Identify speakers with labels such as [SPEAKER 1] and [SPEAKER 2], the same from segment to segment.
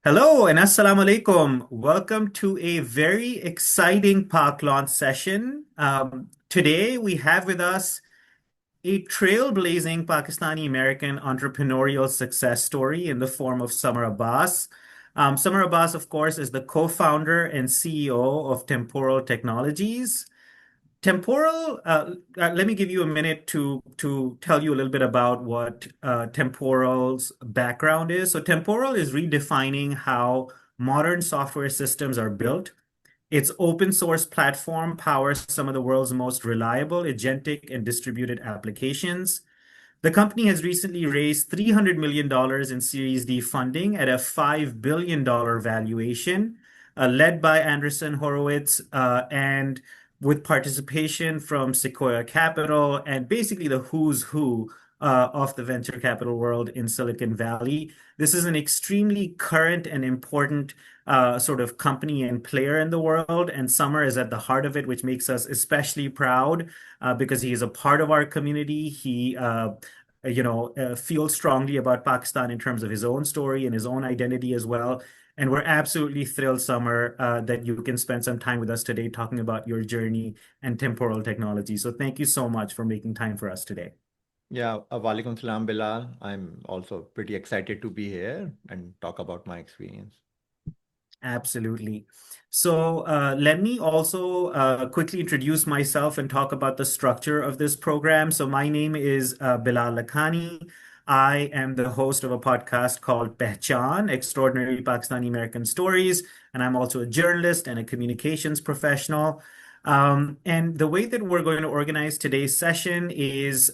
[SPEAKER 1] Hello and assalamu alaikum. Welcome to a very exciting Paklaunch session. Today we have with us a trailblazing Pakistani American entrepreneurial success story in the form of Samar Abbas. Samar Abbas, of course, is the co-founder and CEO of Temporal Technologies. Temporal, let me give you a minute to tell you a little bit about what Temporal's background is. So Temporal is redefining how modern software systems are built. Its open source platform powers some of the world's most reliable agentic and distributed applications. The company has recently raised $300 million in Series D funding at a $5 billion valuation, led by Andreessen Horowitz, and with participation from Sequoia Capital and basically the who's who of the venture capital world in Silicon Valley. This is an extremely current and important sort of company and player in the world, and Summer is at the heart of it, which makes us especially proud because he is a part of our community. He feels strongly about Pakistan in terms of his own story and his own identity as well. And we're absolutely thrilled, Summer, that you can spend some time with us today talking about your journey and temporal technology. So thank you so much for making time for us today.
[SPEAKER 2] Yeah, Walaikum Salam, Bilal. I'm also pretty excited to be here and talk about my experience.
[SPEAKER 1] Absolutely. So let me also quickly introduce myself and talk about the structure of this program. So my name is Bilal Lakhani. I am the host of a podcast called Pehchan, Extraordinary Pakistani American Stories, and I'm also a journalist and a communications professional. And the way that we're going to organize today's session is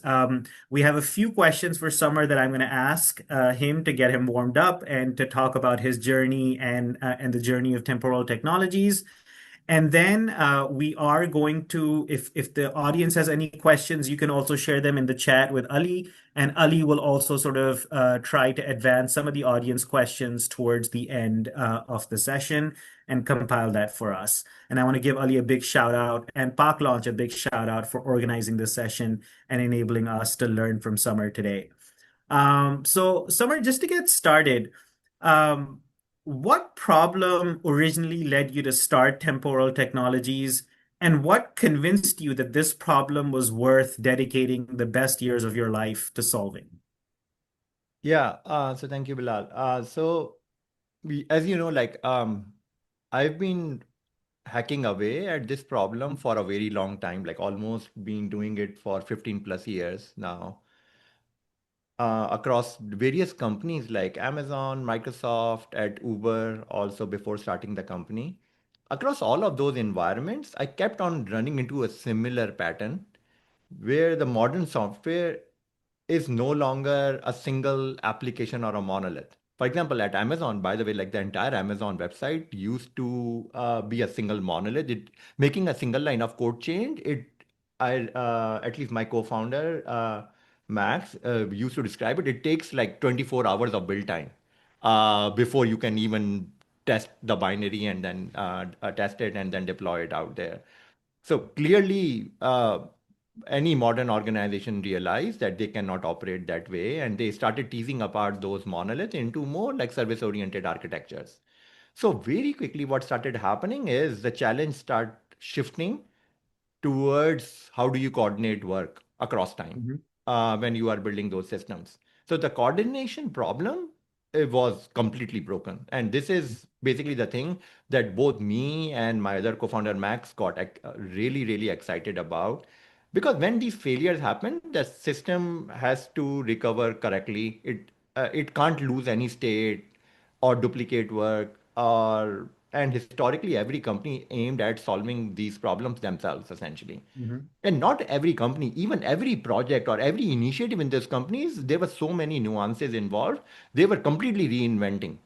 [SPEAKER 1] we have a few questions for Summer that I'm going to ask him to get him warmed up and to talk about his journey and the journey of temporal technologies. And then we are going to, if the audience has any questions, you can also share them in the chat with Ali, and Ali will also sort of try to advance some of the audience questions towards the end of the session and compile that for us. And I want to give Ali a big shout out and Paklaunch a big shout out for organizing this session and enabling us to learn from Summer today. So Summer, just to get started, um, what problem originally led you to start Temporal Technologies, and what convinced you that this problem was worth dedicating the best years of your life to solving?
[SPEAKER 2] Yeah, so thank you, Bilal. As you know, I've been hacking away at this problem for a very long time, like almost been doing it for 15 plus years now, across various companies like Amazon, Microsoft, at Uber, also before starting the company. Across all of those environments, I kept on running into a similar pattern where the modern software is no longer a single application or a monolith. For example, at Amazon, by the way, like the entire Amazon website used to be a single monolith. Making a single line of code change, at least my co-founder, Max, used to describe it. It takes like 24 hours of build time before you can even test the binary and then test it and then deploy it out there. So clearly, any modern organization realized that they cannot operate that way, and they started teasing apart those monoliths into more like service-oriented architectures. So very quickly, what started happening is the challenge start shifting towards how do you coordinate work across time
[SPEAKER 1] Mhm.
[SPEAKER 2] when you are building those systems. So the coordination problem it was completely broken. And this is basically the thing that both me and my other co-founder Max got really, really excited about. Because when these failures happen, the system has to recover correctly. It can't lose any state or duplicate work or and historically every company aimed at solving these problems themselves essentially.
[SPEAKER 1] Mhm.
[SPEAKER 2] And not every company, even every project or every initiative in these companies, there were so many nuances involved. They were completely reinventing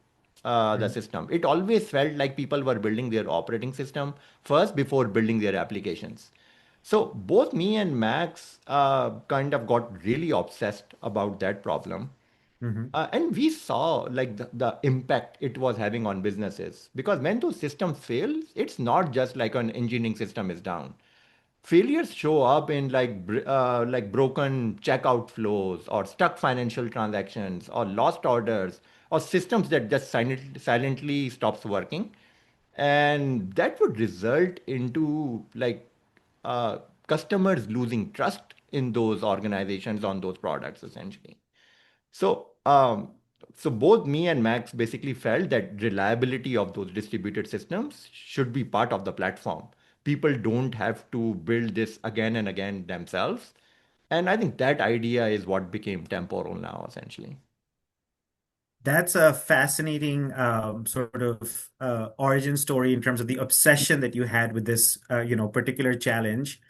[SPEAKER 2] the
[SPEAKER 1] Mhm.
[SPEAKER 2] system. It always felt like people were building their operating system first before building their applications. So both me and Max kind of got really obsessed about that problem.
[SPEAKER 1] Mhm.
[SPEAKER 2] And we saw like the impact it was having on businesses because when those systems fail, it's not just like an engineering system is down. failures show up in like broken checkout flows or stuck financial transactions or lost orders or systems that just silently stops working, and that would result into like uh, customers losing trust in those organizations on those products essentially. So, so both me and Max basically felt that reliability of those distributed systems should be part of the platform. People don't have to build this again and again themselves. And I think that idea is what became Temporal now, essentially.
[SPEAKER 1] That's a fascinating sort of origin story in terms of the obsession that you had with this, particular challenge.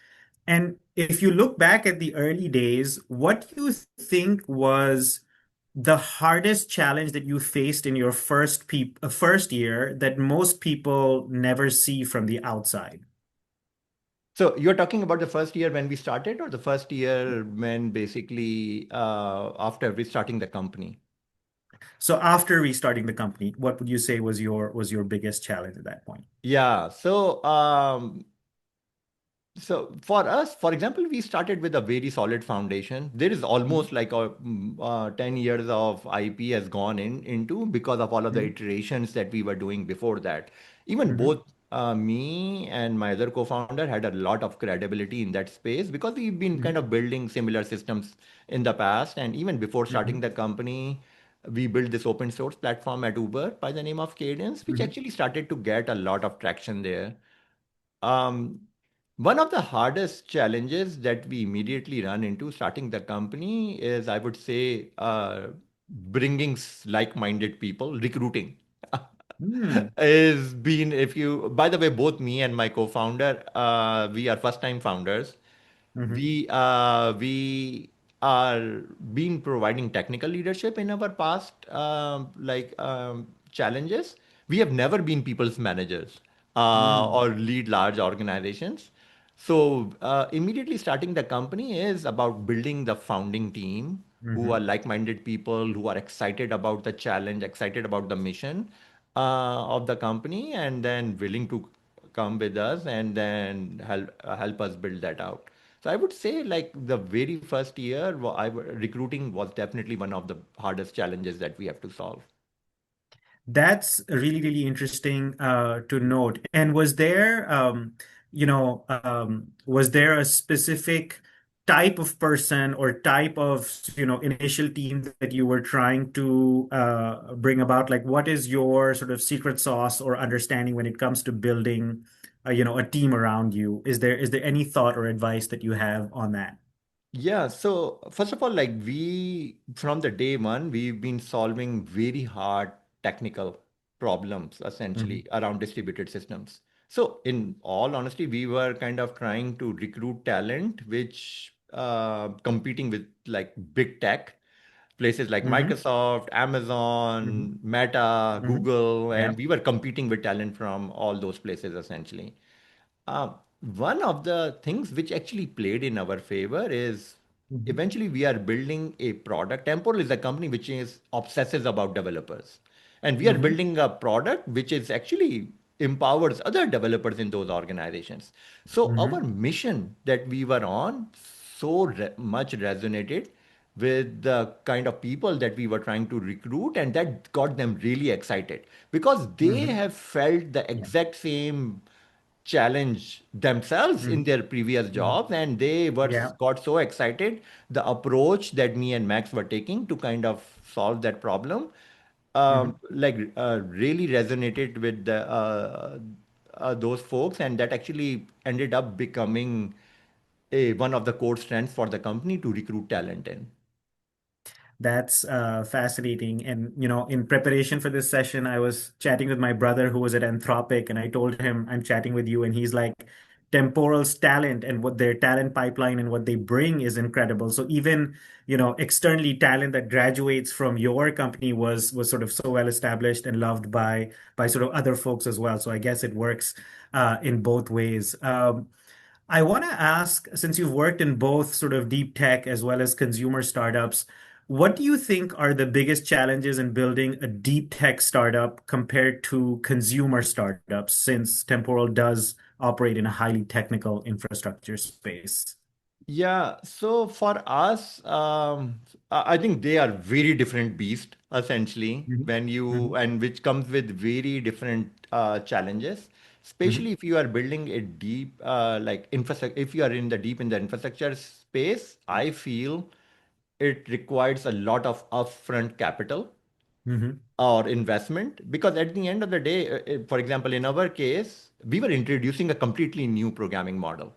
[SPEAKER 1] And if you look back at the early days, what do you think was the hardest challenge that you faced in your first year that most people never see from the outside?
[SPEAKER 2] So you're talking about the first year when we started, or the first year when basically after restarting the company?
[SPEAKER 1] So after restarting the company, what would you say was your biggest challenge at that point?
[SPEAKER 2] Yeah. So for us, for example, we started with a very solid foundation. There is
[SPEAKER 1] Mhm,
[SPEAKER 2] almost like 10 years of IP has gone into because of all of the
[SPEAKER 1] mhm,
[SPEAKER 2] iterations that we were doing before that. Even
[SPEAKER 1] mhm,
[SPEAKER 2] both me and my other co-founder had a lot of credibility in that space because we've been kind
[SPEAKER 1] mhm,
[SPEAKER 2] of building similar systems in the past. And even before starting
[SPEAKER 1] mhm,
[SPEAKER 2] the company, we built this open source platform at Uber by the name of Cadence, which
[SPEAKER 1] mhm,
[SPEAKER 2] actually started to get a lot of traction there. Um, One of the hardest challenges that we immediately run into starting the company is, I would say, bringing like-minded people, recruiting.
[SPEAKER 1] mhm,
[SPEAKER 2] Is been if you by the way, both me and my co-founder, we are first-time founders.
[SPEAKER 1] mhm,
[SPEAKER 2] We are been providing technical leadership in our past challenges. We have never been people's managers
[SPEAKER 1] mhm,
[SPEAKER 2] or lead large organizations. So immediately starting the company is about building the founding team who are
[SPEAKER 1] mhm.
[SPEAKER 2] like-minded people who are excited about the challenge, excited about the mission of the company, and then willing to come with us and then help us build that out. So I would say like the very first year, recruiting was definitely one of the hardest challenges that we have to solve.
[SPEAKER 1] That's really, really interesting to note. And was there a specific type of person or type of, initial team that you were trying to bring about? Like, what is your sort of secret sauce or understanding when it comes to building, a team around you? Is there any thought or advice that you have on that?
[SPEAKER 2] Yeah, so first of all, like we, from the day one, we've been solving very hard technical problems
[SPEAKER 1] Hmm.
[SPEAKER 2] essentially around distributed systems. So, in all honesty, we were kind of trying to recruit talent, which competing with like big tech places like
[SPEAKER 1] Hmm.
[SPEAKER 2] Microsoft,
[SPEAKER 1] Hmm.
[SPEAKER 2] Amazon, Meta,
[SPEAKER 1] Hmm.
[SPEAKER 2] Google, and
[SPEAKER 1] Yeah.
[SPEAKER 2] we were competing with talent from all those places essentially. Uh, One of the things which actually played in our favor is
[SPEAKER 1] Hmm.
[SPEAKER 2] eventually we are building a product. Temporal is a company which is obsesses about developers. And we are
[SPEAKER 1] Hmm.
[SPEAKER 2] building a product which is actually empowers other developers in those organizations. So our
[SPEAKER 1] Hmm.
[SPEAKER 2] mission that we were on so much resonated with the kind of people that we were trying to recruit, and that got them really excited because they
[SPEAKER 1] Hmm.
[SPEAKER 2] have felt the
[SPEAKER 1] Yeah.
[SPEAKER 2] exact same challenge themselves in
[SPEAKER 1] Hmm.
[SPEAKER 2] their previous
[SPEAKER 1] Hmm.
[SPEAKER 2] jobs, and they were
[SPEAKER 1] Yeah.
[SPEAKER 2] got so excited. The approach that me and Max were taking to kind of solve that problem
[SPEAKER 1] Hmm.
[SPEAKER 2] really resonated with those folks, and that actually ended up becoming one of the core strengths for the company to recruit talent in.
[SPEAKER 1] That's fascinating. And, in preparation for this session, I was chatting with my brother who was at Anthropic, and I told him I'm chatting with you, and he's like, Temporal's talent and what their talent pipeline and what they bring is incredible. So even, externally talent that graduates from your company was sort of so well established and loved by sort of other folks as well. So I guess it works in both ways. I want to ask, since you've worked in both sort of deep tech as well as consumer startups, what do you think are the biggest challenges in building a deep tech startup compared to consumer startups, since Temporal does operate in a highly technical infrastructure space?
[SPEAKER 2] Yeah, so for us, I think they are very different beast essentially
[SPEAKER 1] Hmm.
[SPEAKER 2] when you
[SPEAKER 1] Hmm.
[SPEAKER 2] and which comes with very different challenges. Especially
[SPEAKER 1] Hmm.
[SPEAKER 2] if you are building a deep like infrastructure, if you are in the deep in the infrastructure space, I feel it requires a lot of upfront capital
[SPEAKER 1] Hmm.
[SPEAKER 2] or investment because at the end of the day, for example, in our case, we were introducing a completely new programming model.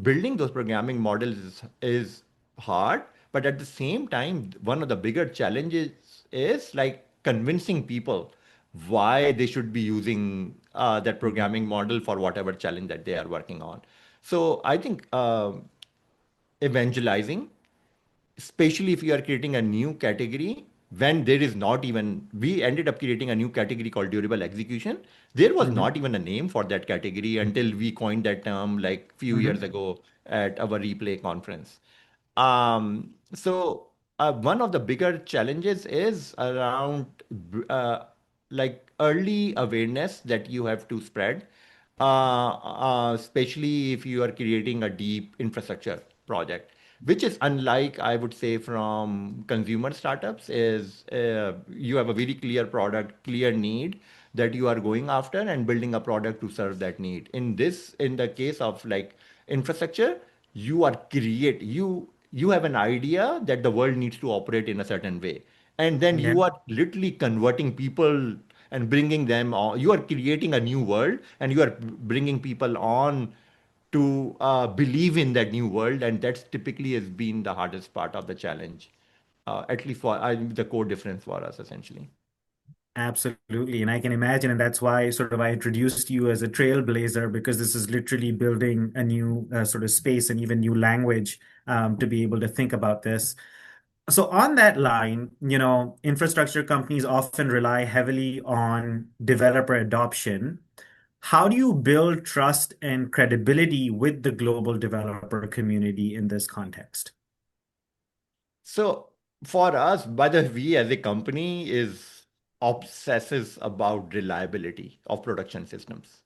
[SPEAKER 2] Building those programming models is hard, but at the same time, one of the bigger challenges is like convincing people why they should be using that
[SPEAKER 1] Hmm.
[SPEAKER 2] programming model for whatever challenge that they are working on. So I think evangelizing, especially if you are creating a new category when there is not even, we ended up creating a new category called durable execution. There was
[SPEAKER 1] Hmm.
[SPEAKER 2] not even a name for that category until we coined that term like few years
[SPEAKER 1] Hmm.
[SPEAKER 2] ago at our replay conference. So one of the bigger challenges is around uh, like early awareness that you have to spread, especially if you are creating a deep infrastructure project, which is unlike, I would say, from consumer startups, is you have a very clear product, clear need that you are going after and building a product to serve that need. In the case of like infrastructure, you have an idea that the world needs to operate in a certain way, and then
[SPEAKER 1] Okay.
[SPEAKER 2] you are literally converting people and bringing them on. You are creating a new world and you are bringing people on to believe in that new world, and that's typically has been the hardest part of the challenge, at least for the core difference for us essentially.
[SPEAKER 1] Absolutely. And I can imagine, and that's why sort of I introduced you as a trailblazer, because this is literally building a new sort of space and even new language to be able to think about this. So on that line, infrastructure companies often rely heavily on developer adoption. How do you build trust and credibility with the global developer community in this context?
[SPEAKER 2] So for us, by the way, we as a company is obsesses about reliability of production systems.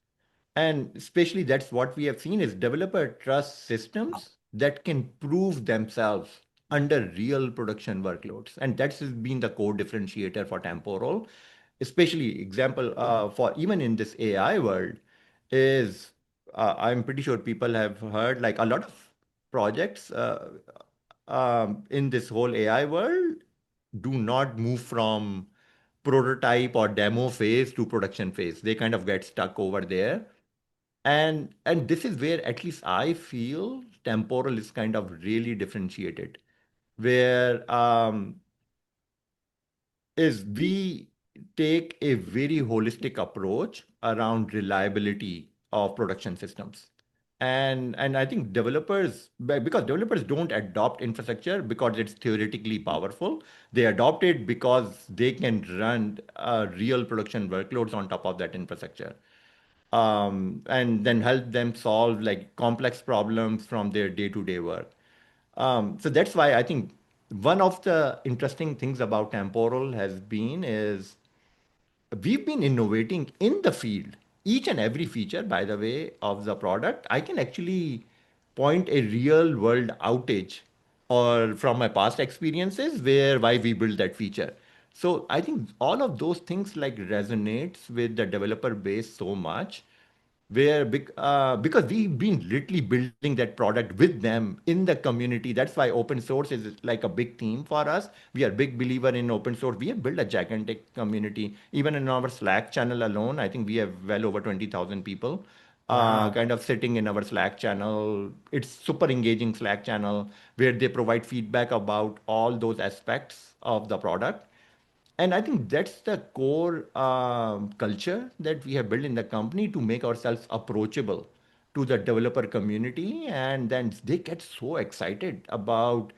[SPEAKER 2] And especially that's what we have seen is developer trust systems that can prove themselves under real production workloads. And that's been the core differentiator for Temporal, especially example for even in this AI world is I'm pretty sure people have heard like a lot of projects in this whole AI world do not move from prototype or demo phase to production phase. They kind of get stuck over there, and this is where at least I feel temporal is kind of really differentiated, where is we take a very holistic approach around reliability of production systems. And I think because developers don't adopt infrastructure because it's theoretically powerful. They adopt it because they can run real production workloads on top of that infrastructure, and then help them solve like complex problems from their day-to-day work. So that's why I think one of the interesting things about Temporal has been is we've been innovating in the field. Each and every feature, by the way, of the product, I can actually point a real world outage or from my past experiences where why we built that feature. So I think all of those things like resonates with the developer base so much because we've been literally building that product with them in the community. That's why open source is like a big theme for us. We are big believer in open source. We have built a gigantic community. Even in our Slack channel alone, I think we have well over 20,000 people
[SPEAKER 1] Wow.
[SPEAKER 2] kind of sitting in our Slack channel. It's super engaging Slack channel where they provide feedback about all those aspects of the product. And I think that's the core culture that we have built in the company to make ourselves approachable to the developer community. And then they get so excited about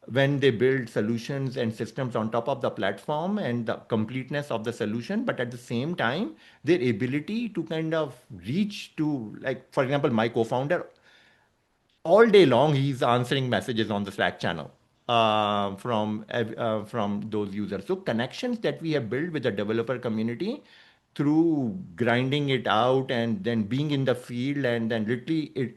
[SPEAKER 2] when they build solutions and systems on top of the platform and the completeness of the solution. But at the same time, their ability to kind of reach to, like, for example, my co founder all day long he's answering messages on the Slack channel from those users. So connections that we have built with the developer community through grinding it out and then being in the field and then literally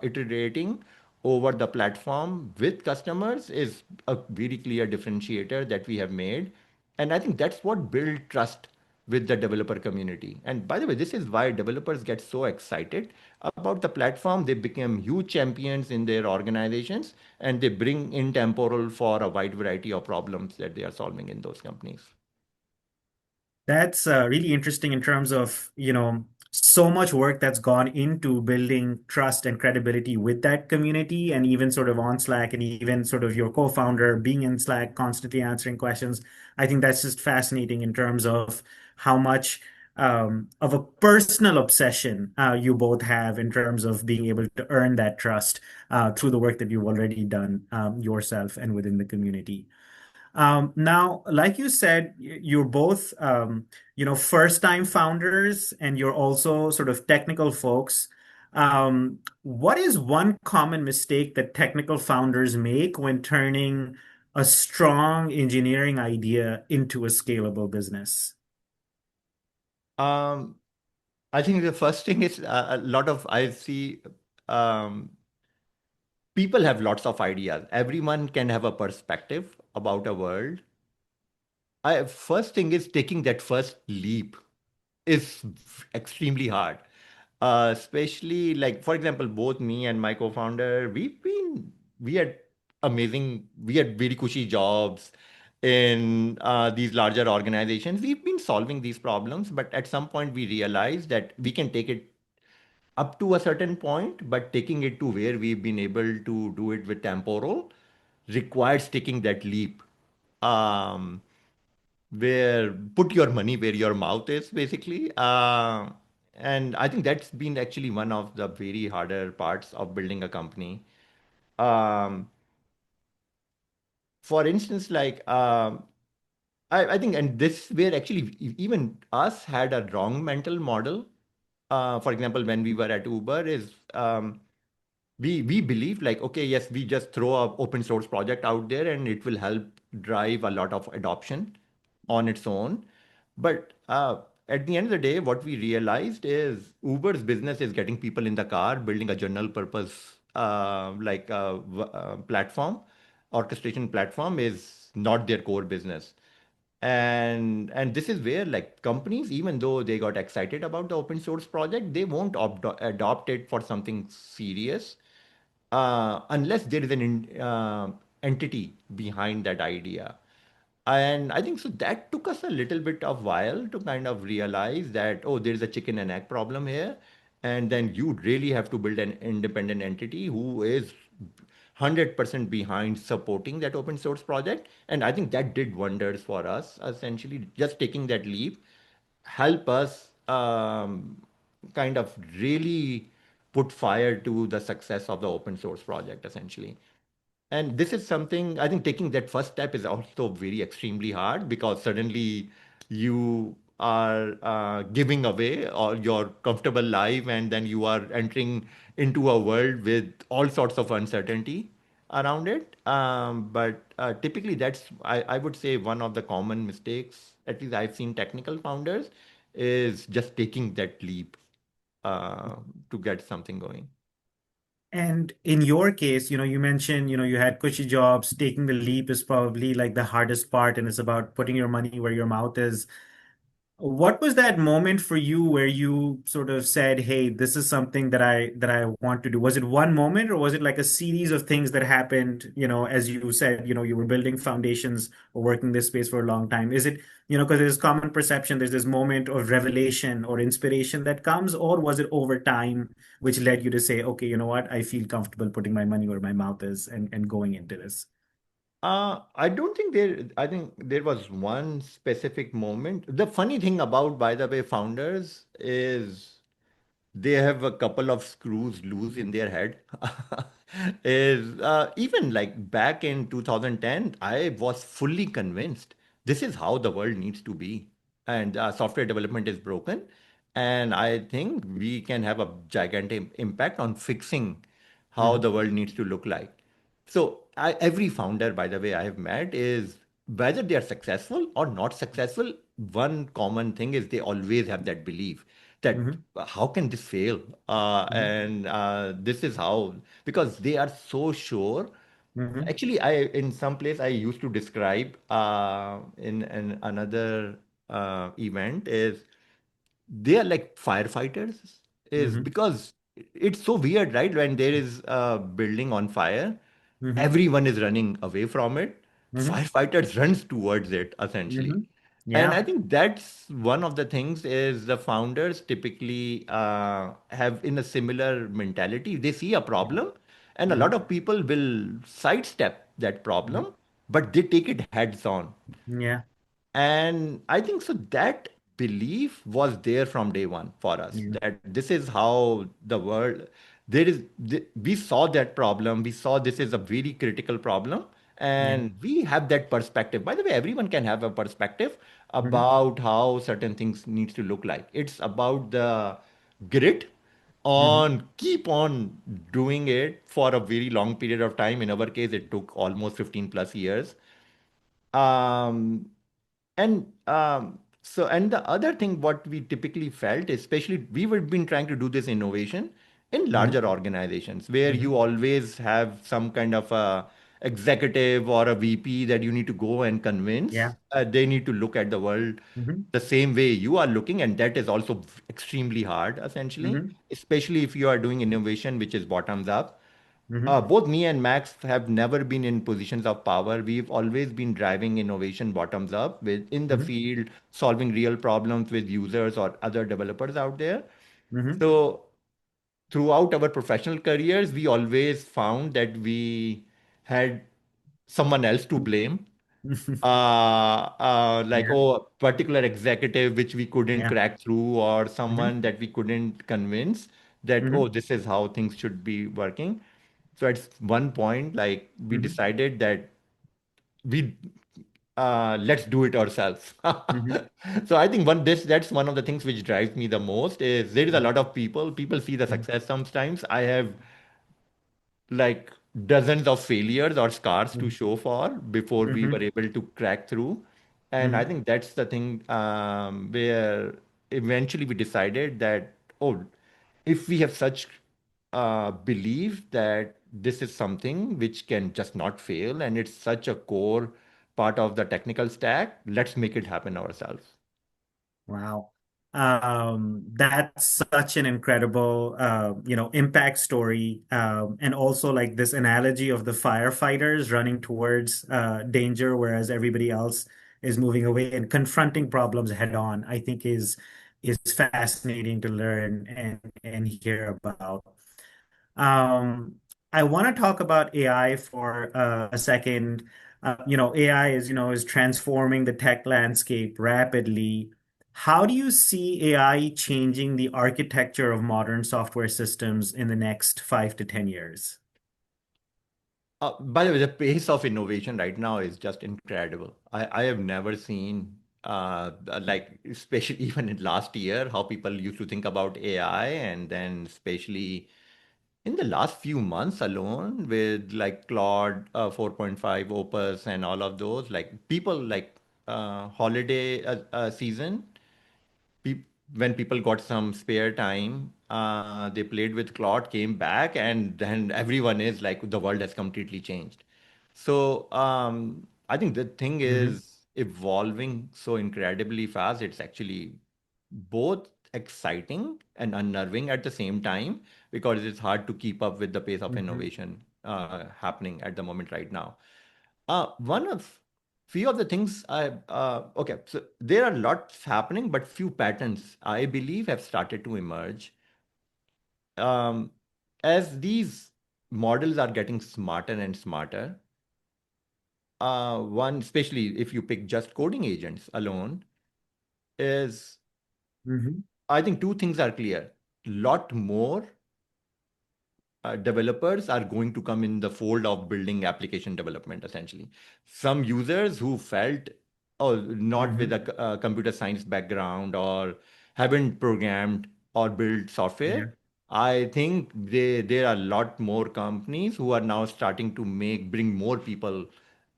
[SPEAKER 2] iterating over the platform with customers is a very clear differentiator that we have made. And I think that's what build trust with the developer community. And by the way, this is why developers get so excited about the platform. They become huge champions in their organizations and they bring in Temporal for a wide variety of problems that they are solving in those companies.
[SPEAKER 1] That's really interesting in terms of, so much work that's gone into building trust and credibility with that community, and even sort of on Slack, and even sort of your co-founder being in Slack, constantly answering questions. I think that's just fascinating in terms of how much of a personal obsession you both have in terms of being able to earn that trust through the work that you've already done yourself and within the community. Now, like you said, you're both, first-time founders, and you're also sort of technical folks. What is one common mistake that technical founders make when turning a strong engineering idea into a scalable business?
[SPEAKER 2] Um, I think the first thing is a lot of I see um, people have lots of ideas. Everyone can have a perspective about a world. First thing is taking that first leap is extremely hard. Especially like for example, both me and my co-founder, we had we had very cushy jobs in these larger organizations. We've been solving these problems, but at some point we realized that we can take it up to a certain point, but taking it to where we've been able to do it with Temporal requires taking that leap. Um, where put your money where your mouth is, basically. And I think that's been actually one of the very harder parts of building a company. Um, for instance, I think, and this where actually even us had a wrong mental model. For example, when we were at Uber, we believe like, okay, yes, we just throw a open source project out there and it will help drive a lot of adoption on its own. But at the end of the day, what we realized is Uber's business is getting people in the car, building a general purpose platform, orchestration platform is not their core business. And this is where like companies, even though they got excited about the open source project, they won't adopt it for something serious unless there is an entity behind that idea. And I think so that took us a little bit of while to kind of realize that, oh, there's a chicken and egg problem here. And then you really have to build an independent entity who is 100% behind supporting that open source project. And I think that did wonders for us, essentially just taking that leap help us kind of really put fire to the success of the open source project, essentially. And this is something I think taking that first step is also very extremely hard because suddenly you are giving away all your comfortable life and then you are entering into a world with all sorts of uncertainty around it. But typically, I would say, one of the common mistakes, at least I've seen technical founders, is just taking that leap uh, to get something going.
[SPEAKER 1] And in your case, you mentioned, you had cushy jobs. Taking the leap is probably like the hardest part, and it's about putting your money where your mouth is. What was that moment for you where you sort of said, "Hey, this is something that I want to do"? Was it one moment, or was it like a series of things that happened, as you said, you were building foundations or working this space for a long time? Is it, because there's common perception, there's this moment of revelation or inspiration that comes, or was it over time which led you to say, "Okay, you know what? I feel comfortable putting my money where my mouth is and going into this."
[SPEAKER 2] I don't think there, I think there was one specific moment. The funny thing about, by the way, founders is they have a couple of screws loose in their head. Is even like back in 2010, I was fully convinced this is how the world needs to be. And software development is broken. And I think we can have a gigantic impact on fixing how
[SPEAKER 1] Mhm.
[SPEAKER 2] the world needs to look like. So every founder, by the way, I have met is whether they are successful or not successful, one common thing is they always have that belief that
[SPEAKER 1] Mm-hmm.
[SPEAKER 2] how can this fail? And this is how, because they are so sure.
[SPEAKER 1] Mm-hmm.
[SPEAKER 2] Actually, in some place I used to describe in another event is they are like firefighters, is
[SPEAKER 1] Mm-hmm.
[SPEAKER 2] because it's so weird, right? When there is a building on fire,
[SPEAKER 1] Mm-hmm.
[SPEAKER 2] everyone is running away from it.
[SPEAKER 1] Mm-hmm.
[SPEAKER 2] Firefighters runs towards it essentially.
[SPEAKER 1] Mm-hmm.
[SPEAKER 2] And I
[SPEAKER 1] Yeah.
[SPEAKER 2] think that's one of the things is the founders typically have in a similar mentality. They see a
[SPEAKER 1] Yeah.
[SPEAKER 2] problem, and a
[SPEAKER 1] Mm-hmm.
[SPEAKER 2] lot of people will sidestep that
[SPEAKER 1] Mm-hmm.
[SPEAKER 2] problem, but they take it heads on.
[SPEAKER 1] Yeah.
[SPEAKER 2] And I think so that belief was there from day one for us,
[SPEAKER 1] Yeah.
[SPEAKER 2] that this is how the world, we saw that problem, we saw this is a very critical problem,
[SPEAKER 1] Yeah.
[SPEAKER 2] and we have that perspective. By the way, everyone can have a perspective
[SPEAKER 1] Mm-hmm.
[SPEAKER 2] about how certain things needs to look like. It's about the grit
[SPEAKER 1] Mm-hmm.
[SPEAKER 2] on keep on doing it for a very long period of time. In our case, it took almost 15 plus years. um, and the other thing, what we typically felt, especially we were been trying to do this innovation in
[SPEAKER 1] Mm-hmm.
[SPEAKER 2] larger organizations where
[SPEAKER 1] Mm-hmm.
[SPEAKER 2] you always have some kind of a executive or a VP that you need to go and convince.
[SPEAKER 1] Yeah.
[SPEAKER 2] They need to look at the world
[SPEAKER 1] Mm-hmm.
[SPEAKER 2] the same way you are looking, and that is also extremely hard, essentially,
[SPEAKER 1] Mm-hmm.
[SPEAKER 2] especially if you are doing innovation which is bottoms up.
[SPEAKER 1] Mm-hmm.
[SPEAKER 2] Both me and Max have never been in positions of power. We've always been driving innovation bottoms up with in the
[SPEAKER 1] Mm-hmm.
[SPEAKER 2] field, solving real problems with users or other developers out there.
[SPEAKER 1] Mm-hmm.
[SPEAKER 2] So throughout our professional careers, we always found that we had someone else to blame. Like,
[SPEAKER 1] Yeah.
[SPEAKER 2] oh, particular executive which we couldn't
[SPEAKER 1] Yeah.
[SPEAKER 2] crack through, or
[SPEAKER 1] Mm-hmm.
[SPEAKER 2] someone that we couldn't convince that,
[SPEAKER 1] Mm-hmm.
[SPEAKER 2] oh, this is how things should be working. So at one point, like we
[SPEAKER 1] Mm-hmm.
[SPEAKER 2] decided that we let's do it ourselves.
[SPEAKER 1] Mm-hmm.
[SPEAKER 2] So I think that's one of the things which drives me the most is there is a lot of people see the
[SPEAKER 1] Mm-hmm.
[SPEAKER 2] success sometimes. I have like dozens of failures or scars to show for before we
[SPEAKER 1] Mm-hmm.
[SPEAKER 2] were able to crack through. And I
[SPEAKER 1] Mm-hmm.
[SPEAKER 2] think that's the thing where eventually we decided that, oh, if we have such belief that this is something which can just not fail and it's such a core part of the technical stack, let's make it happen ourselves.
[SPEAKER 1] Wow. That's such an incredible, impact story. And also like this analogy of the firefighters running towards danger, whereas everybody else is moving away and confronting problems head on, I think is fascinating to learn and hear about. Um, I want to talk about AI for a second. AI is transforming the tech landscape rapidly. How do you see AI changing the architecture of modern software systems in the next 5 to 10 years?
[SPEAKER 2] By the way, the pace of innovation right now is just incredible. I have never seen, like, especially even in last year, how people used to think about AI, and then especially in the last few months alone with like Claude 4.5, Opus, and all of those, like people like holiday season peop when people got some spare time, they played with Claude, came back, and then everyone is like, the world has completely changed. So I think the thing
[SPEAKER 1] Hmm.
[SPEAKER 2] is evolving so incredibly fast. It's actually both exciting and unnerving at the same time because it's hard to keep up with the pace of
[SPEAKER 1] Hmm.
[SPEAKER 2] innovation happening at the moment right now. One of few of the things okay, so there are lots happening, but few patterns I believe have started to emerge. Um, as these models are getting smarter and smarter, one, especially if you pick just coding agents alone, is
[SPEAKER 1] Hmm.
[SPEAKER 2] I think two things are clear. Lot more developers are going to come in the fold of building application development, essentially. Some users who felt, oh, not with
[SPEAKER 1] Hmm.
[SPEAKER 2] a computer science background or haven't programmed or built
[SPEAKER 1] Yeah.
[SPEAKER 2] software, I think there are a lot more companies who are now starting to bring more people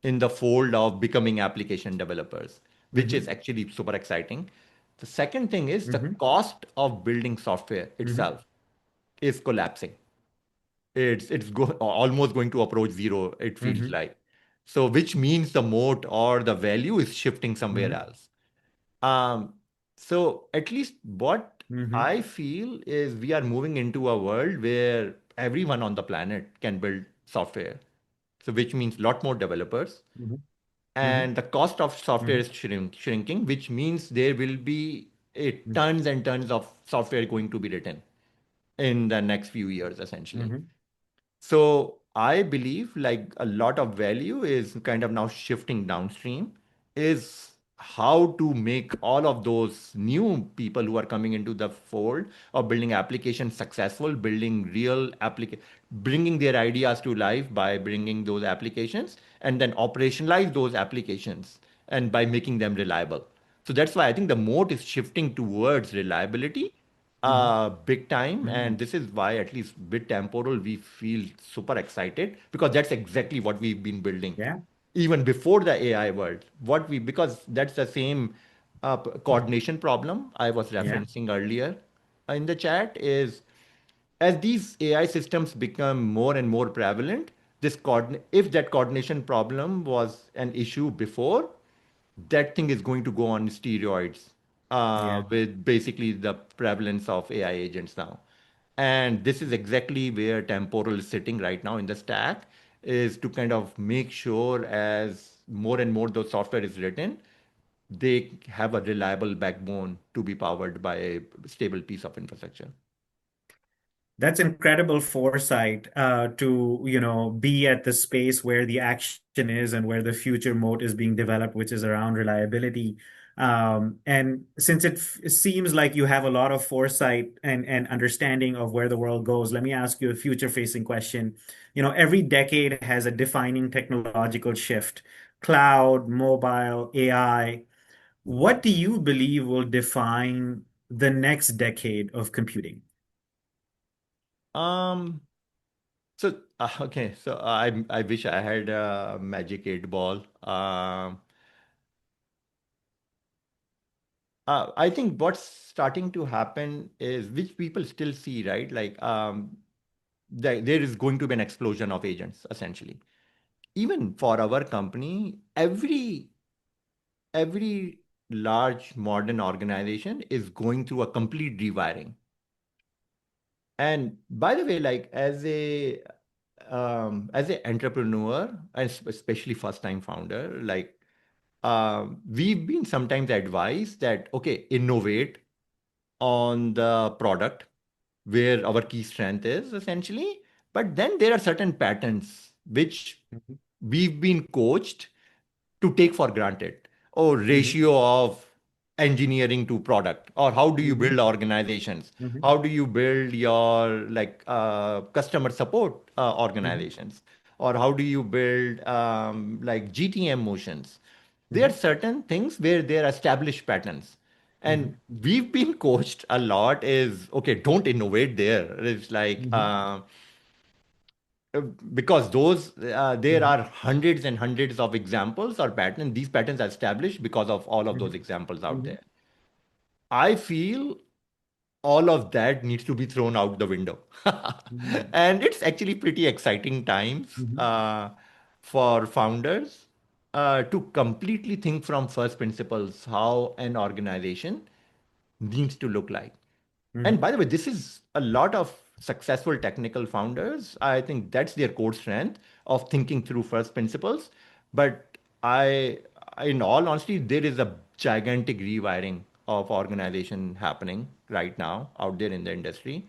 [SPEAKER 2] in the fold of becoming application developers, which is
[SPEAKER 1] Mm-hmm.
[SPEAKER 2] actually super exciting. The second thing is the
[SPEAKER 1] Mm-hmm.
[SPEAKER 2] cost of building software
[SPEAKER 1] Mm-hmm.
[SPEAKER 2] itself is collapsing. Almost going to approach zero, it feels
[SPEAKER 1] Mm-hmm.
[SPEAKER 2] like. So, which means the moat or the value is shifting somewhere
[SPEAKER 1] Mm-hmm.
[SPEAKER 2] else. Um, so at least what
[SPEAKER 1] Mm-hmm.
[SPEAKER 2] I feel is we are moving into a world where everyone on the planet can build software. So which means a lot more developers,
[SPEAKER 1] Mm-hmm.
[SPEAKER 2] and the cost of software
[SPEAKER 1] Mm-hmm.
[SPEAKER 2] is shrinking, which means there will be tons and tons of software going to be written in the next few years, essentially.
[SPEAKER 1] Mm-hmm.
[SPEAKER 2] So I believe like a lot of value is kind of now shifting downstream, is how to make all of those new people who are coming into the fold of building applications successful, building real application, bringing their ideas to life by bringing those applications, and then operationalize those applications and by making them reliable. So that's why I think the moat is shifting towards reliability
[SPEAKER 1] Mm-hmm.
[SPEAKER 2] big time.
[SPEAKER 1] Mm-hmm.
[SPEAKER 2] And this is why, at least with Temporal, we feel super excited because that's exactly what we've been building
[SPEAKER 1] Yeah.
[SPEAKER 2] even before the AI world. Because that's the same coordination problem I was
[SPEAKER 1] Yeah.
[SPEAKER 2] referencing earlier in the chat is as these AI systems become more and more prevalent, if that coordination problem was an issue before, that thing is going to go on steroids
[SPEAKER 1] Yeah.
[SPEAKER 2] with basically the prevalence of AI agents now. And this is exactly where Temporal is sitting right now in the stack, is to kind of make sure as more and more those software is written, they have a reliable backbone to be powered by a stable piece of infrastructure.
[SPEAKER 1] That's incredible foresight to, be at the space where the action is and where the future mode is being developed, which is around reliability. And since it seems like you have a lot of foresight and understanding of where the world goes, let me ask you a future-facing question. Every decade has a defining technological shift: cloud, mobile, AI. What do you believe will define the next decade of computing?
[SPEAKER 2] Um, so I wish I had a magic 8 ball. I think what's starting to happen is which people still see, right? Like there is going to be an explosion of agents, essentially. Even for our company, every large modern organization is going through a complete rewiring. And by the way, like as a entrepreneur, and especially first time founder, like we've been sometimes advised that okay, innovate on the product where our key strength is essentially. But then there are certain patterns which
[SPEAKER 1] Mhm.
[SPEAKER 2] we've been coached to take for granted, or
[SPEAKER 1] Mhm.
[SPEAKER 2] ratio of engineering to product, or how do you
[SPEAKER 1] Mhm.
[SPEAKER 2] build organizations,
[SPEAKER 1] Mhm.
[SPEAKER 2] how do you build your like customer support
[SPEAKER 1] Mhm.
[SPEAKER 2] organizations, or how do you build like GTM motions. There are
[SPEAKER 1] Mhm.
[SPEAKER 2] certain things where there are established patterns, and
[SPEAKER 1] Mhm.
[SPEAKER 2] we've been coached a lot is okay, don't innovate there. It's like
[SPEAKER 1] Mhm.
[SPEAKER 2] because there
[SPEAKER 1] Mhm.
[SPEAKER 2] are hundreds and hundreds of examples or patterns. These patterns are established because of all of those
[SPEAKER 1] Mhm.
[SPEAKER 2] examples out
[SPEAKER 1] Mhm.
[SPEAKER 2] there. I feel all of that needs to be thrown out the window.
[SPEAKER 1] Mhm.
[SPEAKER 2] And it's actually pretty exciting times
[SPEAKER 1] Mhm.
[SPEAKER 2] for founders to completely think from first principles how an organization needs to look like. And
[SPEAKER 1] Mhm.
[SPEAKER 2] by the way, this is a lot of successful technical founders. I think that's their core strength of thinking through first principles. But in all honesty, there is a gigantic rewiring of organization happening right now out there in the industry.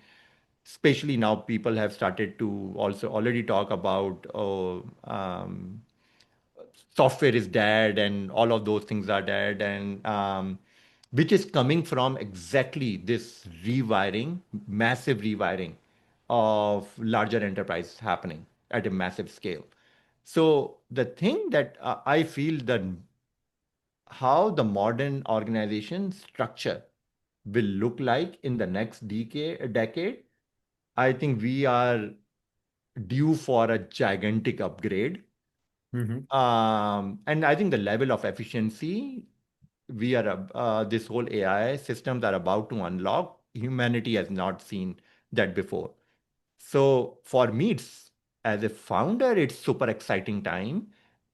[SPEAKER 2] Especially now, people have started to also already talk about software is dead and all of those things are dead, and which is coming from exactly this rewiring, massive rewiring of larger enterprise happening at a massive scale. So the thing that I feel that how the modern organization structure will look like in the next decade, I think we are due for a gigantic upgrade
[SPEAKER 1] Mm-hmm.
[SPEAKER 2] And I think the level of efficiency this whole AI systems are about to unlock, humanity has not seen that before. So for me, it's as a founder, it's super exciting time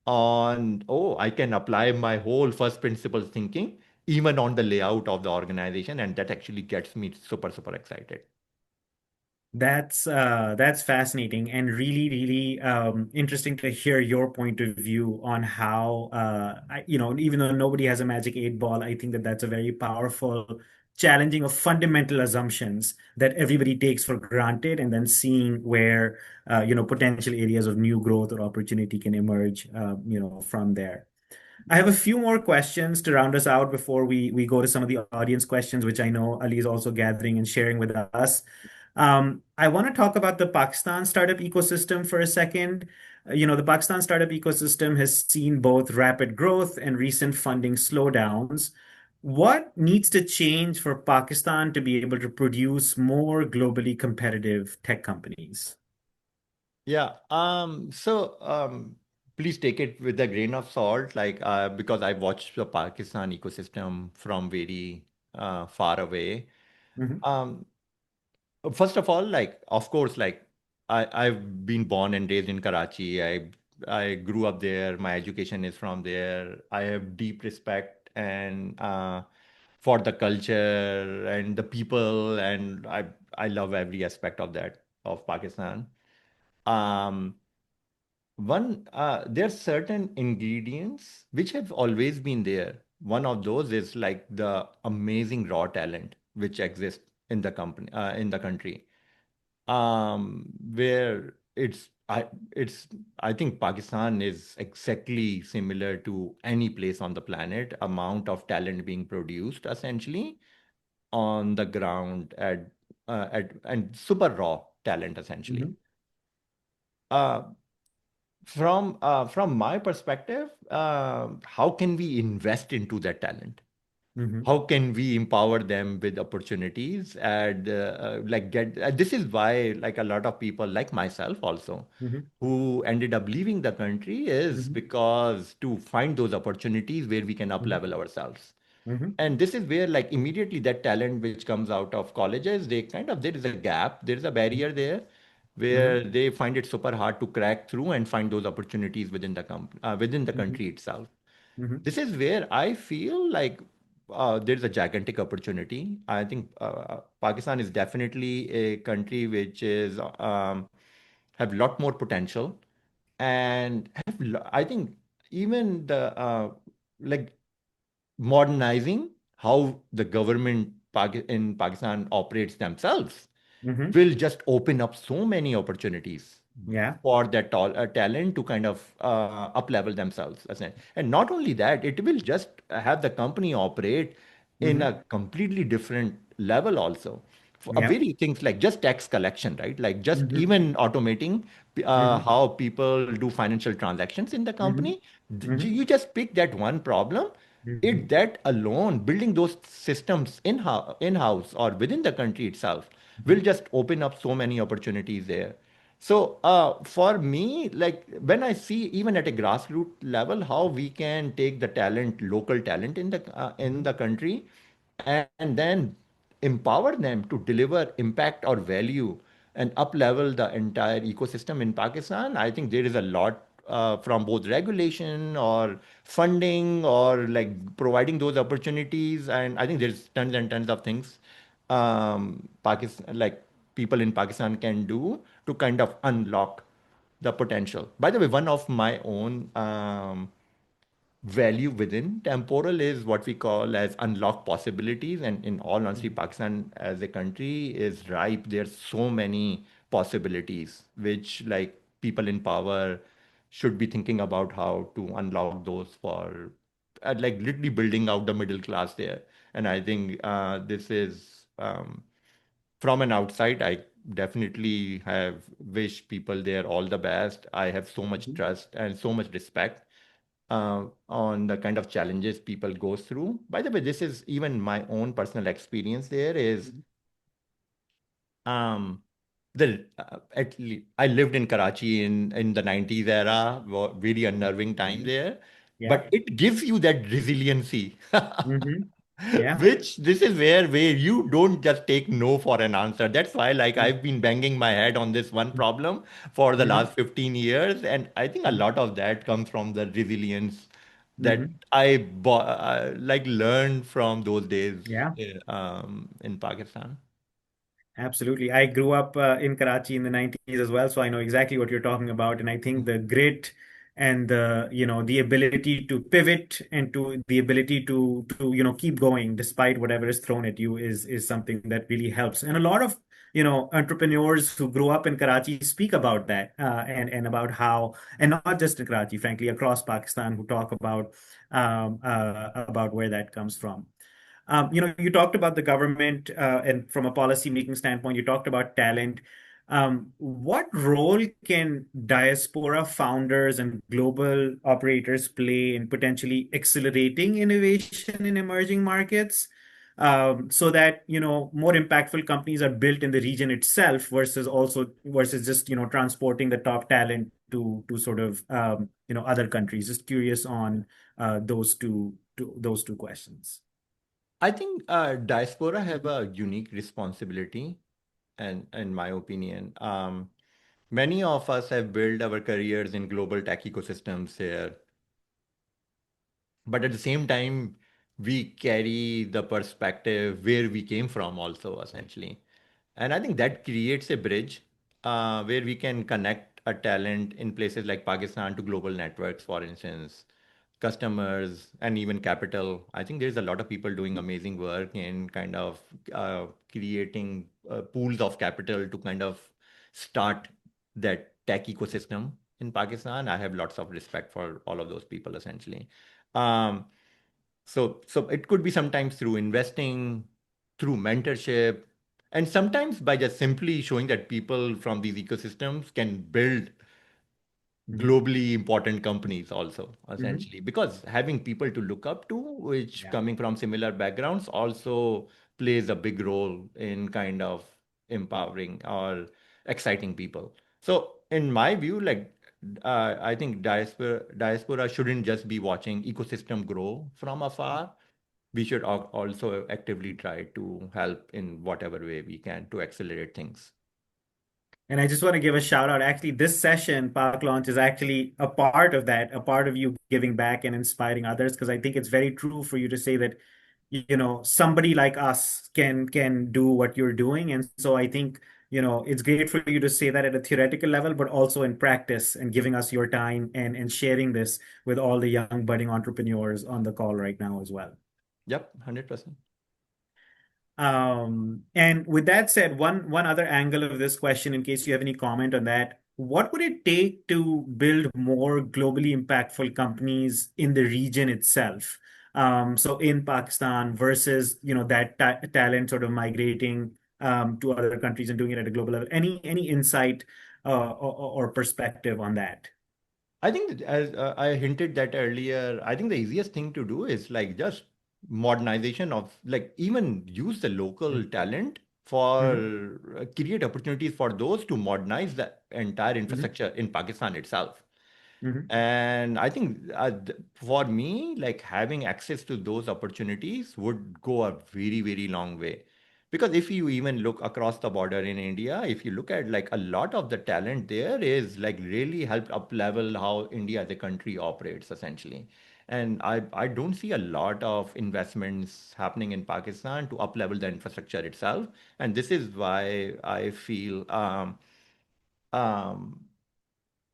[SPEAKER 2] on, oh, I can apply my whole first principles thinking even on the layout of the organization, and that actually gets me super, super excited.
[SPEAKER 1] That's fascinating and really, really interesting to hear your point of view on how even though nobody has a magic eight ball, I think that that's a very powerful, challenging of fundamental assumptions that everybody takes for granted, and then seeing where potential areas of new growth or opportunity can emerge, from there. I have a few more questions to round us out before we go to some of the audience questions, which I know Ali is also gathering and sharing with us. I want to talk about the Pakistan startup ecosystem for a second. The Pakistan startup ecosystem has seen both rapid growth and recent funding slowdowns. What needs to change for Pakistan to be able to produce more globally competitive tech companies?
[SPEAKER 2] Yeah. Please take it with a grain of salt, like because I watched the Pakistan ecosystem from very far away.
[SPEAKER 1] Hmm.
[SPEAKER 2] Um, First of all, like of course, like I've been born and raised in Karachi. I grew up there. My education is from there. I have deep respect and for the culture and the people, and I love every aspect of that of Pakistan. Um, there are certain ingredients which have always been there. One of those is like the amazing raw talent which exists in the company, in the country, where it's I think Pakistan is exactly similar to any place on the planet. Amount of talent being produced essentially on the ground at and super raw talent essentially.
[SPEAKER 1] Hmm.
[SPEAKER 2] Uh, from my perspective, how can we invest into that talent?
[SPEAKER 1] Hmm.
[SPEAKER 2] How can we empower them with opportunities and like get this is why like a lot of people like myself also
[SPEAKER 1] Hmm.
[SPEAKER 2] who ended up leaving the country is
[SPEAKER 1] Hmm.
[SPEAKER 2] because to find those opportunities where we can up
[SPEAKER 1] Hmm.
[SPEAKER 2] level ourselves.
[SPEAKER 1] Hmm.
[SPEAKER 2] And this is where like immediately that talent which comes out of colleges, they kind of there is a gap, there is a barrier there
[SPEAKER 1] Hmm.
[SPEAKER 2] where they find it super hard to crack through and find those opportunities within within the
[SPEAKER 1] Hmm.
[SPEAKER 2] country itself.
[SPEAKER 1] Hmm.
[SPEAKER 2] This is where I feel like there's a gigantic opportunity. I think Pakistan is definitely a country which is have a lot more potential and I think even the like modernizing how the government in Pakistan operates themselves
[SPEAKER 1] Hmm.
[SPEAKER 2] will just open up so many opportunities
[SPEAKER 1] Yeah.
[SPEAKER 2] for that talent to kind of up level themselves. And not only that, it will just have the company operate in
[SPEAKER 1] Hmm.
[SPEAKER 2] a completely different level also. For a
[SPEAKER 1] Yeah.
[SPEAKER 2] very things like just tax collection, right? Like just
[SPEAKER 1] Hmm.
[SPEAKER 2] even automating
[SPEAKER 1] Hmm.
[SPEAKER 2] how people do financial transactions in the
[SPEAKER 1] Hmm.
[SPEAKER 2] company.
[SPEAKER 1] Hmm.
[SPEAKER 2] You just pick that one problem
[SPEAKER 1] Hmm.
[SPEAKER 2] it that alone building those systems in-house or within the country itself will just open up so many opportunities there. So for me, like when I see even at a grassroots level how we can take the talent, local talent in
[SPEAKER 1] Hmm.
[SPEAKER 2] the country, and then empower them to deliver impact or value and up level the entire ecosystem in Pakistan, I think there is a lot from both regulation or funding or like providing those opportunities. And I think there's tons and tons of things Pakistan, like people in Pakistan can do to kind of unlock the potential. By the way, one of my own value within temporal is what we call as unlock possibilities, and in all honesty Pakistan as a country is ripe. There's so many possibilities which like people in power should be thinking about how to unlock those for like literally building out the middle class there. And I think this is from an outside, I definitely have wished people there all the best. I have so much
[SPEAKER 1] Hmm.
[SPEAKER 2] trust and so much respect on the kind of challenges people go through. By the way, this is even my own personal experience there is I lived in Karachi in the 90s era, very unnerving time
[SPEAKER 1] Mhm.
[SPEAKER 2] there,
[SPEAKER 1] Yeah.
[SPEAKER 2] but it gives you that resiliency.
[SPEAKER 1] Hmm. Yeah.
[SPEAKER 2] Which this is where you don't just take no for an answer. That's why like I've been banging my head on this one problem for the
[SPEAKER 1] Hmm.
[SPEAKER 2] last 15 years, and I think a lot of that comes from the resilience that
[SPEAKER 1] Hmm.
[SPEAKER 2] like learned from those days
[SPEAKER 1] Yeah.
[SPEAKER 2] in Pakistan.
[SPEAKER 1] Absolutely. I grew up in Karachi in the 90s as well, so I know exactly what you're talking about. And I think the grit and the ability to pivot and to the ability to keep going despite whatever is thrown at you is something that really helps. And a lot of, entrepreneurs who grew up in Karachi speak about that, and about how, and not just in Karachi, frankly, across Pakistan, who talk about where that comes from. You talked about the government, and from a policy making standpoint, you talked about talent. What role can diaspora founders and global operators play in potentially accelerating innovation in emerging markets, so that more impactful companies are built in the region itself versus just transporting the top talent to sort of other countries? Just curious on those two questions.
[SPEAKER 2] I think diaspora have a unique responsibility, and in my opinion, many of us have built our careers in global tech ecosystems here, but at the same time, we carry the perspective where we came from also, essentially. And I think that creates a bridge where we can connect a talent in places like Pakistan to global networks, for instance, customers, and even capital. I think there's a lot of people doing amazing work in kind of creating pools of capital to kind of start that tech ecosystem in Pakistan. I have lots of respect for all of those people, essentially. Um, so it could be sometimes through investing, through mentorship, and sometimes by just simply showing that people from these ecosystems can build
[SPEAKER 1] Mhm.
[SPEAKER 2] globally important companies also,
[SPEAKER 1] Mhm.
[SPEAKER 2] essentially, because having people to look up to which
[SPEAKER 1] Yeah.
[SPEAKER 2] coming from similar backgrounds also plays a big role in kind of empowering or exciting people. So in my view, like I think diaspora shouldn't just be watching ecosystem grow from afar. We should also actively try to help in whatever way we can to accelerate things.
[SPEAKER 1] And I just want to give a shout out. Actually, this session, Paklaunch, is actually a part of that, a part of you giving back and inspiring others. Because I think it's very true for you to say that, somebody like us can do what you're doing. And so I think, it's great for you to say that at a theoretical level, but also in practice and giving us your time and sharing this with all the young budding entrepreneurs on the call right now as well.
[SPEAKER 2] Yep, 100%.
[SPEAKER 1] And with that said, one other angle of this question, in case you have any comment on that, what would it take to build more globally impactful companies in the region itself? So in Pakistan versus that talent sort of migrating to other countries and doing it at a global level. Any insight or perspective on that?
[SPEAKER 2] I think that as I hinted that earlier, I think the easiest thing to do is like just modernization of like even use the local talent
[SPEAKER 1] Mm-hmm.
[SPEAKER 2] for create opportunities for those to modernize the entire
[SPEAKER 1] Mm-hmm.
[SPEAKER 2] infrastructure in Pakistan itself.
[SPEAKER 1] Mm-hmm.
[SPEAKER 2] And I think for me, like having access to those opportunities would go a very, very long way. Because if you even look across the border in India, if you look at like a lot of the talent there is like really helped up level how India as a country operates essentially. And I don't see a lot of investments happening in Pakistan to up level the infrastructure itself. And this is why I feel um,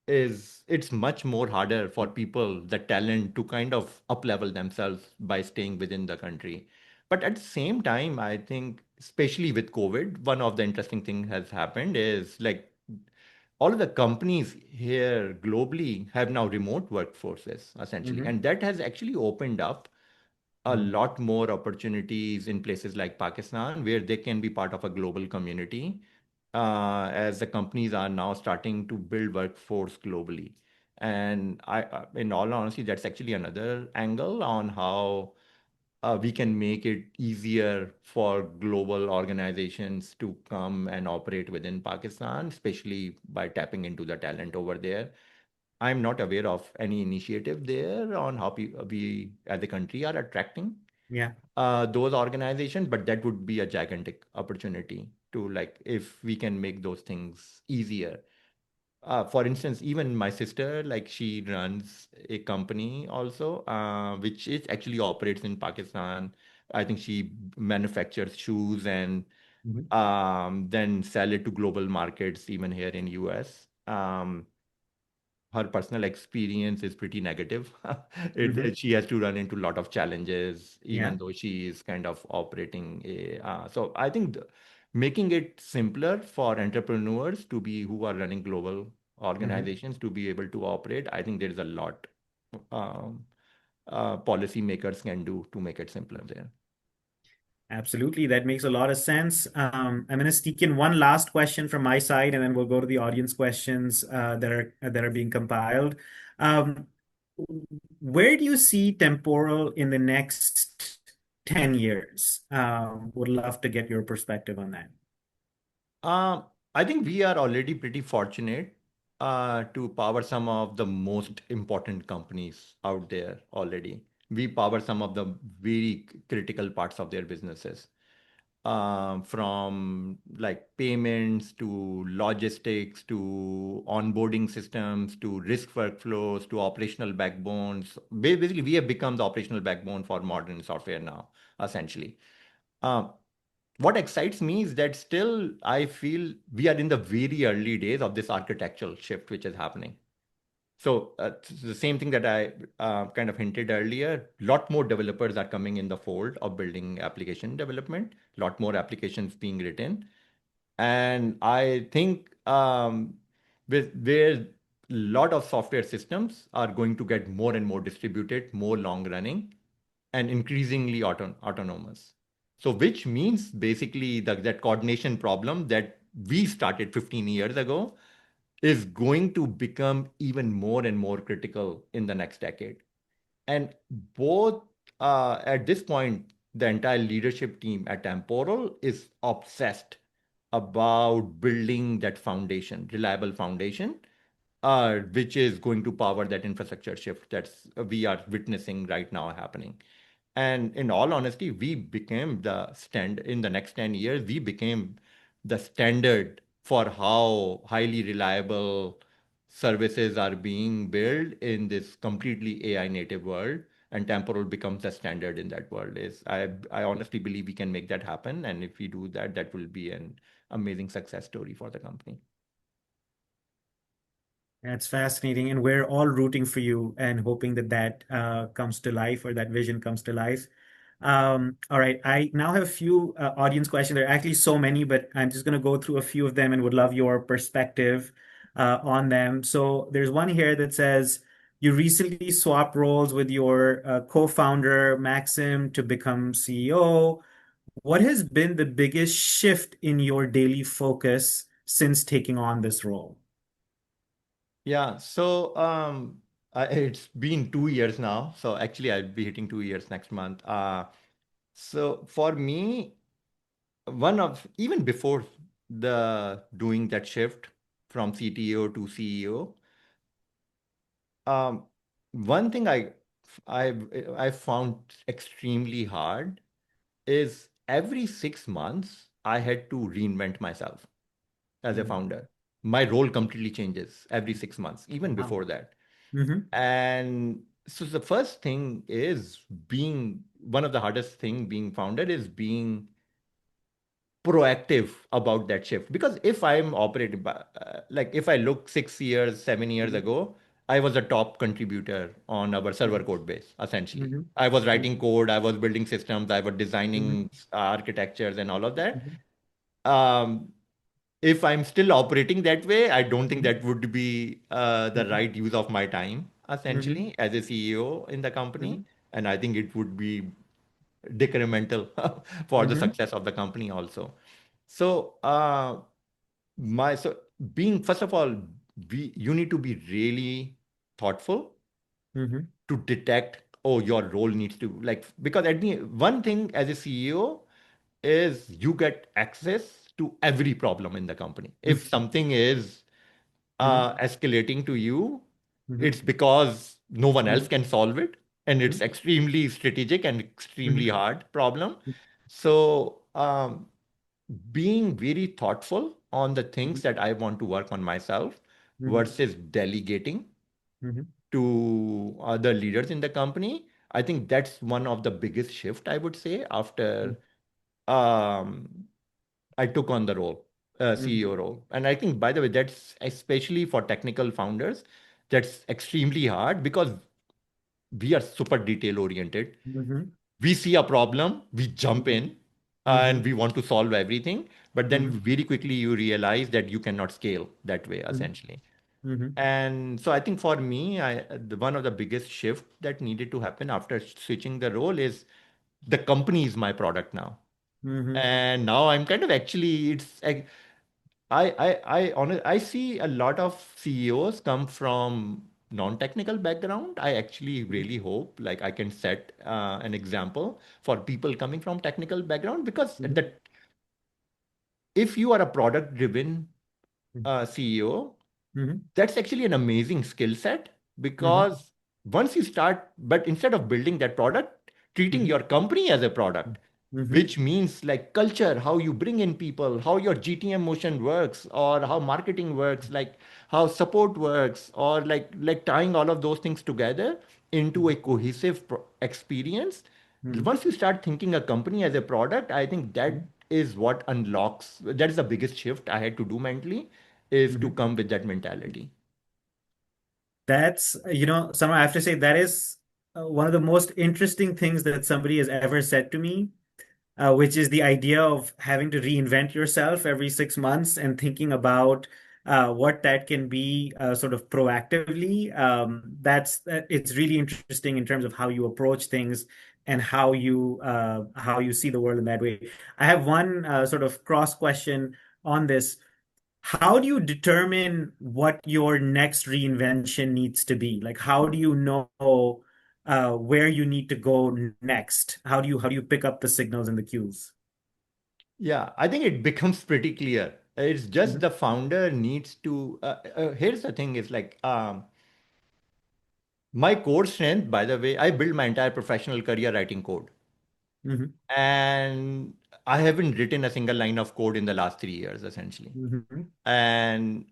[SPEAKER 2] is it's much more harder for people, the talent, to kind of up level themselves by staying within the country. But at the same time, I think, especially with COVID, one of the interesting things has happened is like all of the companies here globally have now remote workforces essentially.
[SPEAKER 1] Mm-hmm.
[SPEAKER 2] And that has actually opened up a lot more opportunities in places like Pakistan where they can be part of a global community as the companies are now starting to build workforce globally. And in all honesty, that's actually another angle on how we can make it easier for global organizations to come and operate within Pakistan, especially by tapping into the talent over there. I'm not aware of any initiative there on how we as a country are attracting
[SPEAKER 1] Yeah.
[SPEAKER 2] those organizations, but that would be a gigantic opportunity to, like, if we can make those things easier. For instance, even my sister, like, she runs a company also, which is actually operates in Pakistan. I think she manufactures shoes and
[SPEAKER 1] Mhm.
[SPEAKER 2] then sell it to global markets, even here in US. Her personal experience is pretty negative.
[SPEAKER 1] Mhm.
[SPEAKER 2] She has to run into a lot of challenges,
[SPEAKER 1] Yeah.
[SPEAKER 2] even though she is kind of operating a. So I think making it simpler for entrepreneurs to be who are running global
[SPEAKER 1] Mhm.
[SPEAKER 2] organizations to be able to operate, I think there is a lot um, policymakers can do to make it simpler there.
[SPEAKER 1] Absolutely. That makes a lot of sense. I'm going to sneak in one last question from my side, and then we'll go to the audience questions that are being compiled. Um, where do you see Temporal in the next 10 years? Would love to get your perspective on that.
[SPEAKER 2] Um, I think we are already pretty fortunate to power some of the most important companies out there already. We power some of the very critical parts of their businesses, from like payments to logistics to onboarding systems to risk workflows to operational backbones. Basically, we have become the operational backbone for modern software now, essentially. Um, what excites me is that still I feel we are in the very early days of this architectural shift which is happening. So the same thing that I kind of hinted earlier, lot more developers are coming in the fold of building application development, lot more applications being written. And I think with where a lot of software systems are going to get more and more distributed, more long running, and increasingly autonomous. So, which means basically that coordination problem that we started 15 years ago is going to become even more and more critical in the next decade. And both at this point, the entire leadership team at Temporal is obsessed about building that foundation, reliable foundation, which is going to power that infrastructure shift that's we are witnessing right now happening. And in all honesty, we became the stand in the next 10 years, we became the standard for how highly reliable services are being built in this completely AI native world. And Temporal becomes the standard in that world. I honestly believe we can make that happen. And if we do that, that will be an amazing success story for the company.
[SPEAKER 1] That's fascinating, and we're all rooting for you and hoping that comes to life, or that vision comes to life. All right, I now have a few audience questions. There are actually so many, but I'm just going to go through a few of them and would love your perspective on them. So there's one here that says you recently swapped roles with your co-founder Maxim to become CEO. What has been the biggest shift in your daily focus since taking on this role?
[SPEAKER 2] Yeah, so it's been 2 years now. So actually, I'll be hitting 2 years next month. So for me, one of even before the doing that shift from CTO to CEO, um, one thing I I found extremely hard is every 6 months I had to reinvent myself as a
[SPEAKER 1] Mhm.
[SPEAKER 2] founder. My role completely changes every 6 months, even
[SPEAKER 1] Wow.
[SPEAKER 2] before that.
[SPEAKER 1] Hmm.
[SPEAKER 2] And so the first thing is being one of the hardest thing being founder is being proactive about that shift. Because if I'm operating like if I look 6 years, 7 years ago, I was a top contributor on our server code base, essentially.
[SPEAKER 1] Hmm.
[SPEAKER 2] I was writing code, I was building systems, I was designing
[SPEAKER 1] Hmm.
[SPEAKER 2] architectures and all of that.
[SPEAKER 1] Hmm.
[SPEAKER 2] Um, if I'm still operating that way, I don't think
[SPEAKER 1] Hmm.
[SPEAKER 2] that would be the right use of my time,
[SPEAKER 1] Hmm.
[SPEAKER 2] essentially, as a CEO in the company.
[SPEAKER 1] Hmm.
[SPEAKER 2] And I think it would be decremental for the
[SPEAKER 1] Hmm.
[SPEAKER 2] success of the company also. So, so being first of all, you need to be really thoughtful
[SPEAKER 1] Hmm.
[SPEAKER 2] to detect oh, your role needs to like, because at the one thing as a CEO is you get access to every problem in the company. If something is
[SPEAKER 1] Mhm.
[SPEAKER 2] escalating to you,
[SPEAKER 1] Mhm.
[SPEAKER 2] it's because no one else
[SPEAKER 1] Mhm.
[SPEAKER 2] can solve it. And it's
[SPEAKER 1] Mhm.
[SPEAKER 2] extremely strategic and extremely
[SPEAKER 1] Mhm.
[SPEAKER 2] hard problem. So being very thoughtful on the things
[SPEAKER 1] Mhm.
[SPEAKER 2] that I want to work on myself
[SPEAKER 1] Mhm.
[SPEAKER 2] versus delegating
[SPEAKER 1] Mhm.
[SPEAKER 2] to other leaders in the company. I think that's one of the biggest shift I would say after um, I took on the role,
[SPEAKER 1] Mhm.
[SPEAKER 2] CEO role. And I think, by the way, that's especially for technical founders, that's extremely hard because we are super detail oriented.
[SPEAKER 1] Mhm.
[SPEAKER 2] We see a problem, we jump in and
[SPEAKER 1] Mhm.
[SPEAKER 2] we want to solve everything. But then
[SPEAKER 1] Mhm.
[SPEAKER 2] very quickly you realize that you cannot scale that way,
[SPEAKER 1] Mhm.
[SPEAKER 2] essentially.
[SPEAKER 1] Mhm.
[SPEAKER 2] And so I think for me, one of the biggest shift that needed to happen after switching the role is the company is my product now.
[SPEAKER 1] Mhm.
[SPEAKER 2] And now I'm kind of actually, I see a lot of CEOs come from non-technical background. I actually really hope like I can set an example for people coming from technical background because
[SPEAKER 1] Mhm.
[SPEAKER 2] if you are a product-driven CEO,
[SPEAKER 1] Mhm.
[SPEAKER 2] that's actually an amazing skill set
[SPEAKER 1] Mhm.
[SPEAKER 2] because once you start, but instead of building that product, treating
[SPEAKER 1] Mhm.
[SPEAKER 2] your company as a product,
[SPEAKER 1] Mhm.
[SPEAKER 2] which means like culture, how you bring in people, how your GTM motion works, or how marketing works, like how support works, or like tying all of those things together into a cohesive experience.
[SPEAKER 1] Mhm.
[SPEAKER 2] Once you start thinking a company as a product, I think that is what unlocks. That is the biggest shift I had to do mentally, is to
[SPEAKER 1] Mhm.
[SPEAKER 2] come with that mentality.
[SPEAKER 1] That's, Samar, I have to say that is one of the most interesting things that somebody has ever said to me, which is the idea of having to reinvent yourself every 6 months and thinking about what that can be sort of proactively. It's really interesting in terms of how you approach things and how you see the world in that way. I have one sort of cross question on this. How do you determine what your next reinvention needs to be? Like, how do you know where you need to go next? How do you pick up the signals and the cues?
[SPEAKER 2] Yeah, I think it becomes pretty clear. It's just
[SPEAKER 1] Mhm.
[SPEAKER 2] the founder needs to. Here's the thing: is like my core strength. By the way, I built my entire professional career writing code,
[SPEAKER 1] Mhm.
[SPEAKER 2] and I haven't written a single line of code in the last 3 years, essentially.
[SPEAKER 1] Mhm.
[SPEAKER 2] And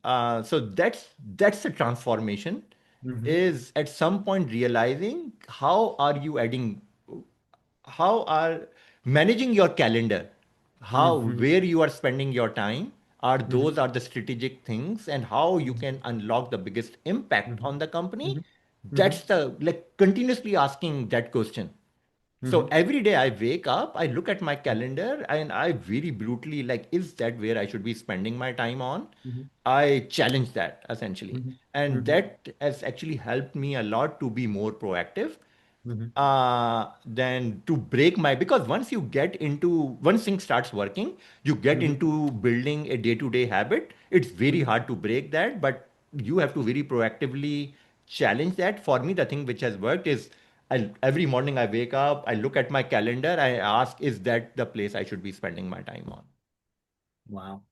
[SPEAKER 2] so that's the transformation.
[SPEAKER 1] Mhm.
[SPEAKER 2] Is at some point realizing how are you adding how are managing your calendar, how
[SPEAKER 1] Mhm.
[SPEAKER 2] where you are spending your time are
[SPEAKER 1] Mhm.
[SPEAKER 2] those are the strategic things and how you
[SPEAKER 1] Mhm.
[SPEAKER 2] can unlock the biggest impact
[SPEAKER 1] Mhm.
[SPEAKER 2] on the company.
[SPEAKER 1] Mhm.
[SPEAKER 2] That's
[SPEAKER 1] Mhm.
[SPEAKER 2] the like continuously asking that question. So
[SPEAKER 1] Mhm.
[SPEAKER 2] every day I wake up, I look at my calendar and I very brutally like, is that where I should be spending my time on?
[SPEAKER 1] Mhm.
[SPEAKER 2] I challenge that essentially.
[SPEAKER 1] Mhm.
[SPEAKER 2] And
[SPEAKER 1] Mhm.
[SPEAKER 2] that has actually helped me a lot to be more proactive
[SPEAKER 1] Mhm.
[SPEAKER 2] than to break my, because once things starts working, you get
[SPEAKER 1] Mhm.
[SPEAKER 2] into building a day-to-day habit. It's very
[SPEAKER 1] Mhm.
[SPEAKER 2] hard to break that, but you have to very proactively challenge that. For me, the thing which has worked is every morning I wake up, I look at my calendar, I ask, is that the place I should be spending my time on?
[SPEAKER 1] Wow.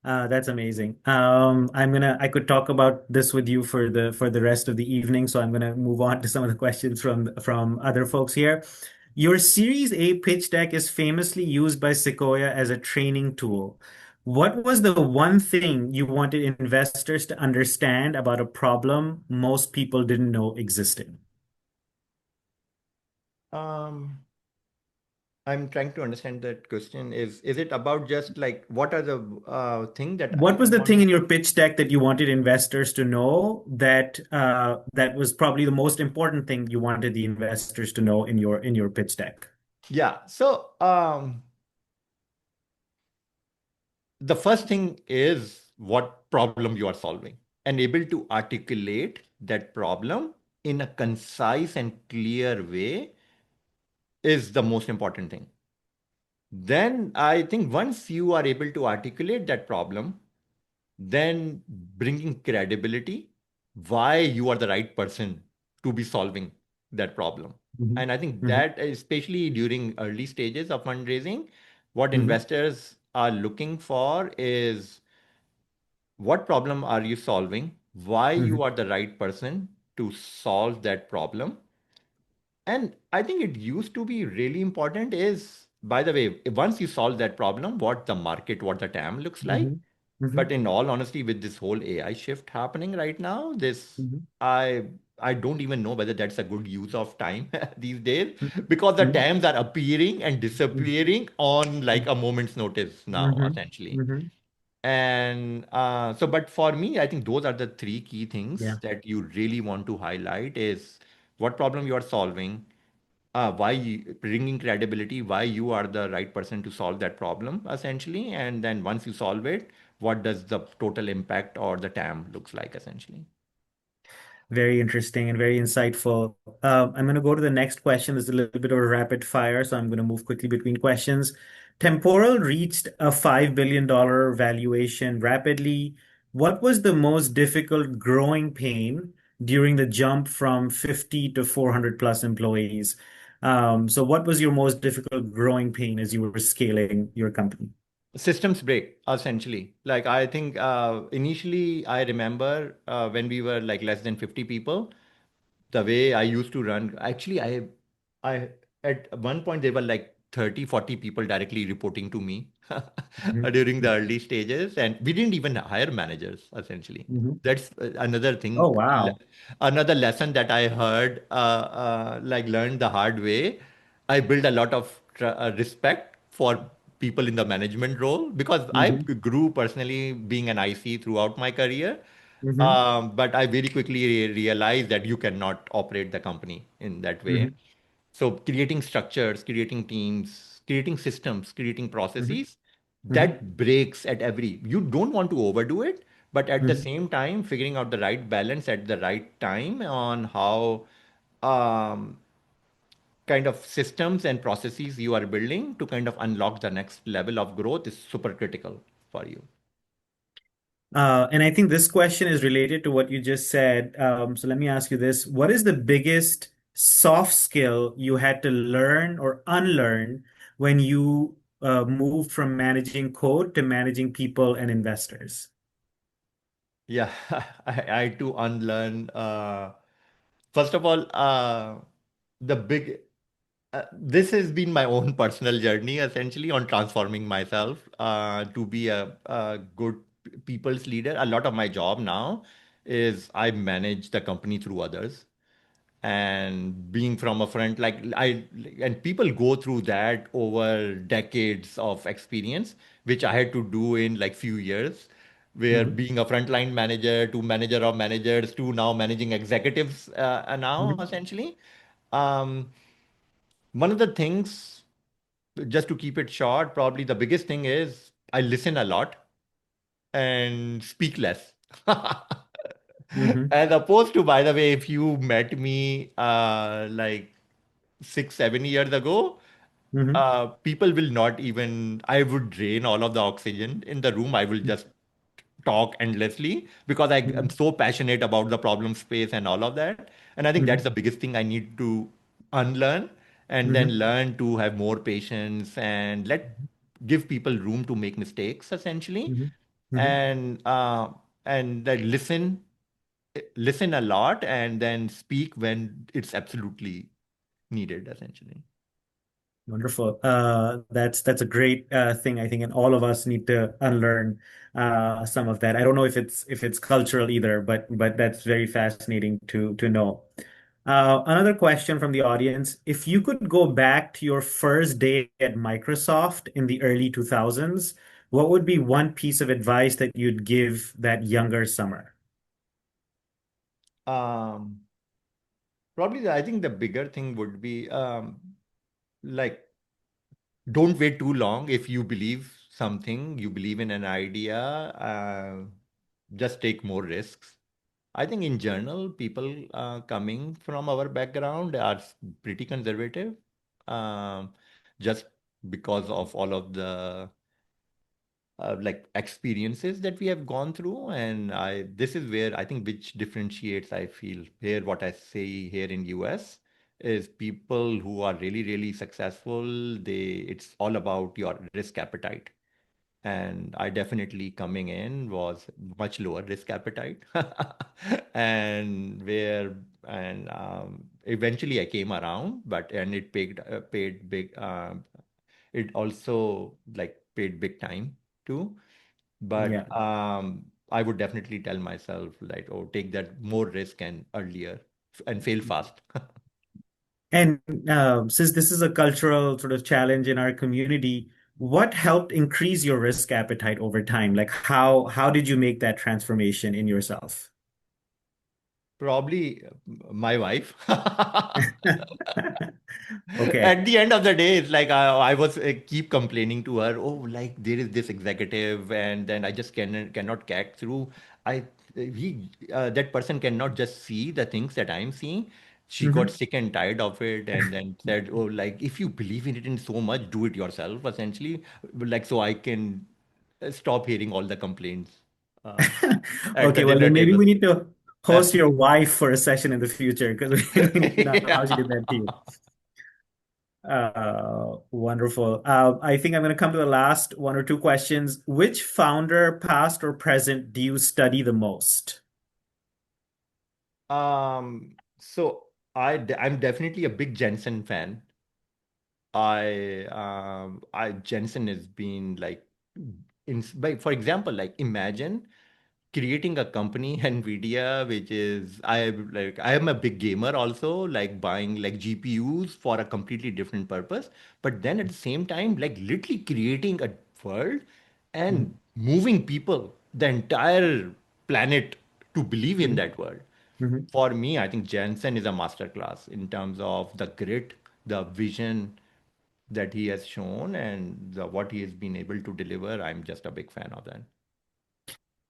[SPEAKER 1] That's amazing. I could talk about this with you for the rest of the evening, so I'm gonna move on to some of the questions from other folks here. Your Series A pitch deck is famously used by Sequoia as a training tool. What was the one thing you wanted investors to understand about a problem most people didn't know existed?
[SPEAKER 2] Um, I'm trying to understand that question. Is it about just like what are the thing that
[SPEAKER 1] What
[SPEAKER 2] I
[SPEAKER 1] was the thing
[SPEAKER 2] want?
[SPEAKER 1] in your pitch deck that you wanted investors to know that was probably the most important thing you wanted the investors to know in your pitch deck?
[SPEAKER 2] Yeah. So the first thing is what problem you are solving and able to articulate that problem in a concise and clear way is the most important thing. Then I think once you are able to articulate that problem, then bringing credibility, why you are the right person to be solving that problem.
[SPEAKER 1] Mhm.
[SPEAKER 2] And I think
[SPEAKER 1] Mhm.
[SPEAKER 2] that, especially during early stages of fundraising, what
[SPEAKER 1] Mhm.
[SPEAKER 2] investors are looking for is what problem are you solving? Why you
[SPEAKER 1] Mhm.
[SPEAKER 2] are the right person to solve that problem? And I think it used to be really important is, by the way, once you solve that problem, what the market, what the TAM looks like.
[SPEAKER 1] Mhm.
[SPEAKER 2] But
[SPEAKER 1] Mhm.
[SPEAKER 2] in all honesty, with this whole AI shift happening right now,
[SPEAKER 1] Mhm.
[SPEAKER 2] I I don't even know whether that's a good use of time these days,
[SPEAKER 1] Mhm.
[SPEAKER 2] because the
[SPEAKER 1] Mhm.
[SPEAKER 2] TAMs are appearing and
[SPEAKER 1] Mhm.
[SPEAKER 2] disappearing on like a moment's notice now,
[SPEAKER 1] Mhm.
[SPEAKER 2] essentially.
[SPEAKER 1] Mhm.
[SPEAKER 2] And so, but for me, I think those are the three key
[SPEAKER 1] Yeah.
[SPEAKER 2] things that you really want to highlight is what problem you are solving, bringing credibility, why you are the right person to solve that problem, essentially. And then once you solve it, what does the total impact or the TAM looks like, essentially?
[SPEAKER 1] Very interesting and very insightful. I'm going to go to the next question. There's a little bit of a rapid fire, so I'm going to move quickly between questions. Temporal reached a $5 billion valuation rapidly. What was the most difficult growing pain during the jump from 50 to 400 plus employees? So what was your most difficult growing pain as you were scaling your company?
[SPEAKER 2] Systems break, essentially. Like, I think initially I remember when we were like less than 50 people, the way I used to run, actually, I, at one point, there were like 30, 40 people directly reporting to me
[SPEAKER 1] Mhm.
[SPEAKER 2] during the early stages. And we didn't even hire managers, essentially.
[SPEAKER 1] Mhm.
[SPEAKER 2] That's another
[SPEAKER 1] Oh,
[SPEAKER 2] thing,
[SPEAKER 1] wow.
[SPEAKER 2] another lesson that I heard, like learned the hard way. I built a lot of respect for people in the management role because I
[SPEAKER 1] Mhm.
[SPEAKER 2] grew personally being an IC throughout my career.
[SPEAKER 1] Mhm.
[SPEAKER 2] But I very quickly realized that you cannot operate the company in that way.
[SPEAKER 1] Mhm.
[SPEAKER 2] So creating structures, creating teams, creating systems, creating
[SPEAKER 1] Mhm.
[SPEAKER 2] processes,
[SPEAKER 1] Mhm.
[SPEAKER 2] that breaks at every, you don't want to overdo it, but at the
[SPEAKER 1] Mhm.
[SPEAKER 2] same time, figuring out the right balance at the right time on how um, kind of systems and processes you are building to kind of unlock the next level of growth is super critical for you.
[SPEAKER 1] And I think this question is related to what you just said. So let me ask you this. What is the biggest soft skill you had to learn or unlearn when you moved from managing code to managing people and investors?
[SPEAKER 2] Yeah, I had to unlearn. First of all, the big this has been my own personal journey essentially on transforming myself to be a good people's leader. A lot of my job now is I manage the company through others, and being from a front, like I, and people go through that over decades of experience, which I had to do in like few years, where
[SPEAKER 1] Hmm.
[SPEAKER 2] being a frontline manager to manager of managers to now managing executives now
[SPEAKER 1] Hmm.
[SPEAKER 2] essentially. um, One of the things, just to keep it short, probably the biggest thing is I listen a lot and speak less.
[SPEAKER 1] Hmm.
[SPEAKER 2] As opposed to, by the way, if you met me like 6, 7 years ago,
[SPEAKER 1] Hmm.
[SPEAKER 2] people will not even, I would drain all of the oxygen in the room. I will just talk endlessly because I am
[SPEAKER 1] Hmm.
[SPEAKER 2] so passionate about the problem space and all of that. And I think that's
[SPEAKER 1] Hmm.
[SPEAKER 2] the biggest thing I need to unlearn and then
[SPEAKER 1] Hmm.
[SPEAKER 2] learn to have more patience and give people room to make mistakes essentially.
[SPEAKER 1] Hmm. Hmm.
[SPEAKER 2] And like listen a lot and then speak when it's absolutely needed essentially.
[SPEAKER 1] Wonderful. That's a great thing, I think, and all of us need to unlearn some of that. I don't know if it's cultural either, but that's very fascinating to know. Another question from the audience: if you could go back to your first day at Microsoft in the early 2000s, what would be one piece of advice that you'd give that younger Summer?
[SPEAKER 2] um Probably I think the bigger thing would be like don't wait too long. If you believe something, you believe in an idea, just take more risks. I think in general, people coming from our background are pretty conservative, um, just because of all of the like experiences that we have gone through. And this is where I think which differentiates, I feel, here what I say here in US is people who are really, really successful, it's all about your risk appetite. And I definitely coming in was much lower risk appetite. and where and Eventually I came around, but and it paid big it also like paid big time too. But
[SPEAKER 1] Yeah.
[SPEAKER 2] I would definitely tell myself like, oh, take that more risk and earlier and fail fast.
[SPEAKER 1] And since this is a cultural sort of challenge in our community, what helped increase your risk appetite over time? Like how did you make that transformation in yourself?
[SPEAKER 2] Probably my wife.
[SPEAKER 1] Okay.
[SPEAKER 2] At the end of the day, it's like I was keep complaining to her, oh, like there is this executive, and then I just cannot get through. I he That person cannot just see the things that I'm seeing. She got
[SPEAKER 1] Hmm.
[SPEAKER 2] sick and tired of it, and then said, oh, like if you believe in it in so much, do it yourself, essentially, like so I can stop hearing all the complaints uh, at the
[SPEAKER 1] Okay, well
[SPEAKER 2] dinner
[SPEAKER 1] then maybe
[SPEAKER 2] table.
[SPEAKER 1] we need to host your wife for a session in the future because we need to know how she
[SPEAKER 2] Yeah.
[SPEAKER 1] did that to you. Wonderful. I think I'm going to come to the last one or two questions. Which founder, past or present, do you study the most?
[SPEAKER 2] So I'm definitely a big Jensen fan. Jensen has been like, for example, like imagine creating a company Nvidia, which is I am a big gamer also, like buying like GPUs for a completely different purpose, but then at the same time, like literally creating a world
[SPEAKER 1] Mhm,
[SPEAKER 2] and moving people, the entire planet to believe in
[SPEAKER 1] mhm,
[SPEAKER 2] that world.
[SPEAKER 1] mhm.
[SPEAKER 2] For me, I think Jensen is a masterclass in terms of the grit, the vision that he has shown, and what he has been able to deliver. I'm just a big fan of that.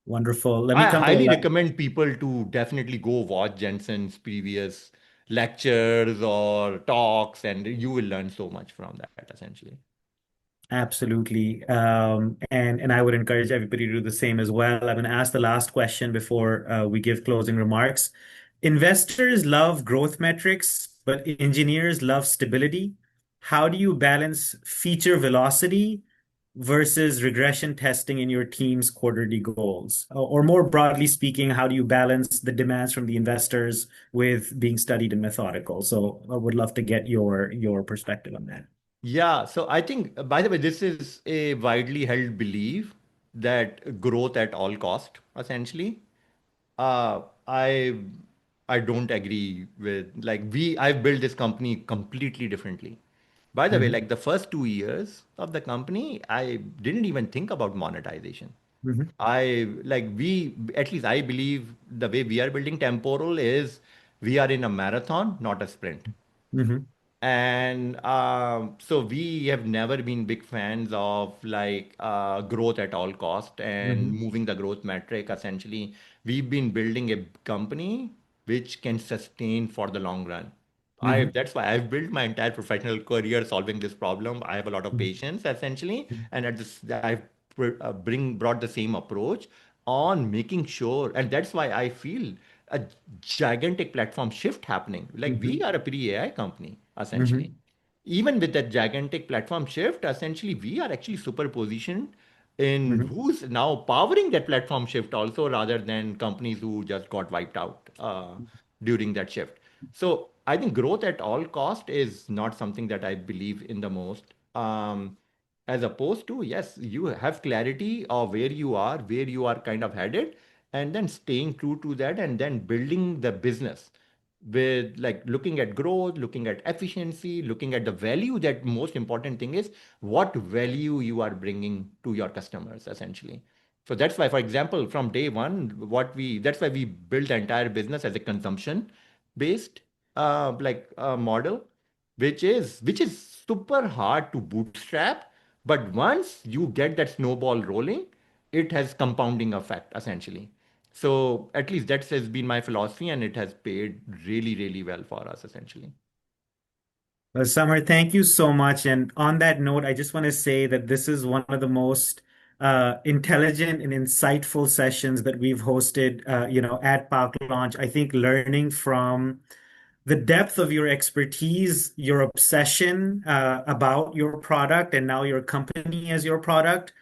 [SPEAKER 1] Wonderful. Let me
[SPEAKER 2] I
[SPEAKER 1] come to the
[SPEAKER 2] highly
[SPEAKER 1] last.
[SPEAKER 2] recommend people to definitely go watch Jensen's previous lectures or talks, and you will learn so much from that, essentially.
[SPEAKER 1] Absolutely. And I would encourage everybody to do the same as well. I'm going to ask the last question before we give closing remarks. Investors love growth metrics, but engineers love stability. How do you balance feature velocity versus regression testing in your team's quarterly goals? Or more broadly speaking, how do you balance the demands from the investors with being studied and methodical? So I would love to get your perspective on that.
[SPEAKER 2] Yeah, so I think, by the way, this is a widely held belief that growth at all cost, essentially. Uh, I I don't agree with like I've built this company completely differently. By the way,
[SPEAKER 1] Mhm,
[SPEAKER 2] like the first 2 years of the company, I didn't even think about monetization.
[SPEAKER 1] mhm,
[SPEAKER 2] At least I believe the way we are building Temporal is we are in a marathon, not a sprint.
[SPEAKER 1] mhm,
[SPEAKER 2] And so we have never been big fans of like growth at all cost and
[SPEAKER 1] mhm,
[SPEAKER 2] moving the growth metric. Essentially, we've been building a company which can sustain for the long run.
[SPEAKER 1] mhm,
[SPEAKER 2] That's why I've built my entire professional career solving this problem. I have a lot of
[SPEAKER 1] mhm,
[SPEAKER 2] patience, essentially,
[SPEAKER 1] mhm,
[SPEAKER 2] and at this I've brought the same approach on making sure, and that's why I feel a gigantic platform shift happening. Like we
[SPEAKER 1] mhm,
[SPEAKER 2] are a pre-AI company, essentially.
[SPEAKER 1] mhm,
[SPEAKER 2] Even with that gigantic platform shift, essentially, we are actually super positioned in
[SPEAKER 1] mhm,
[SPEAKER 2] who's now powering that platform shift also, rather than companies who just got wiped out during that shift. So I think growth at all cost is not something that I believe in the most. As opposed to, yes, you have clarity of where you are kind of headed, and then staying true to that, and then building the business with like looking at growth, looking at efficiency, looking at the value. That most important thing is what value you are bringing to your customers, essentially. So that's why, for example, from day one, that's why we built the entire business as a consumption based model, which is super hard to bootstrap. But once you get that snowball rolling, it has compounding effect, essentially. So at least that has been my philosophy, and it has paid really, really well for us, essentially.
[SPEAKER 1] Well, Summer, thank you so much. And on that note, I just want to say that this is one of the most intelligent and insightful sessions that we've hosted, at Paklaunch. I think learning from the depth of your expertise, your obsession about your product, and now your company as your product.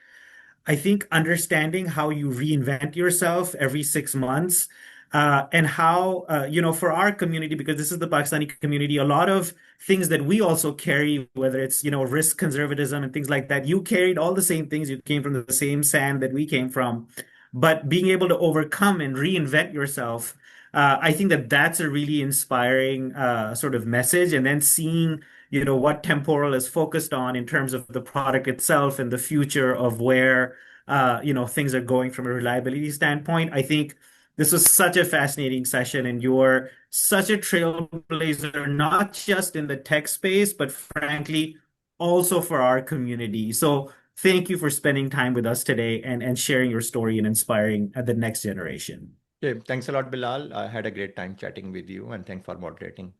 [SPEAKER 1] I think understanding how you reinvent yourself every 6 months, and how, for our community, because this is the Pakistani community, a lot of things that we also carry, whether it's, risk conservatism and things like that, you carried all the same things. You came from the same sand that we came from. But being able to overcome and reinvent yourself, I think that that's a really inspiring sort of message. And then seeing what Temporal is focused on in terms of the product itself and the future of where things are going from a reliability standpoint. I think this was such a fascinating session, and you're such a trailblazer, not just in the tech space, but frankly, also for our community. So thank you for spending time with us today and sharing your story and inspiring the next generation.
[SPEAKER 2] Okay, thanks a lot, Bilal. I had a great time chatting with you, and thanks for moderating.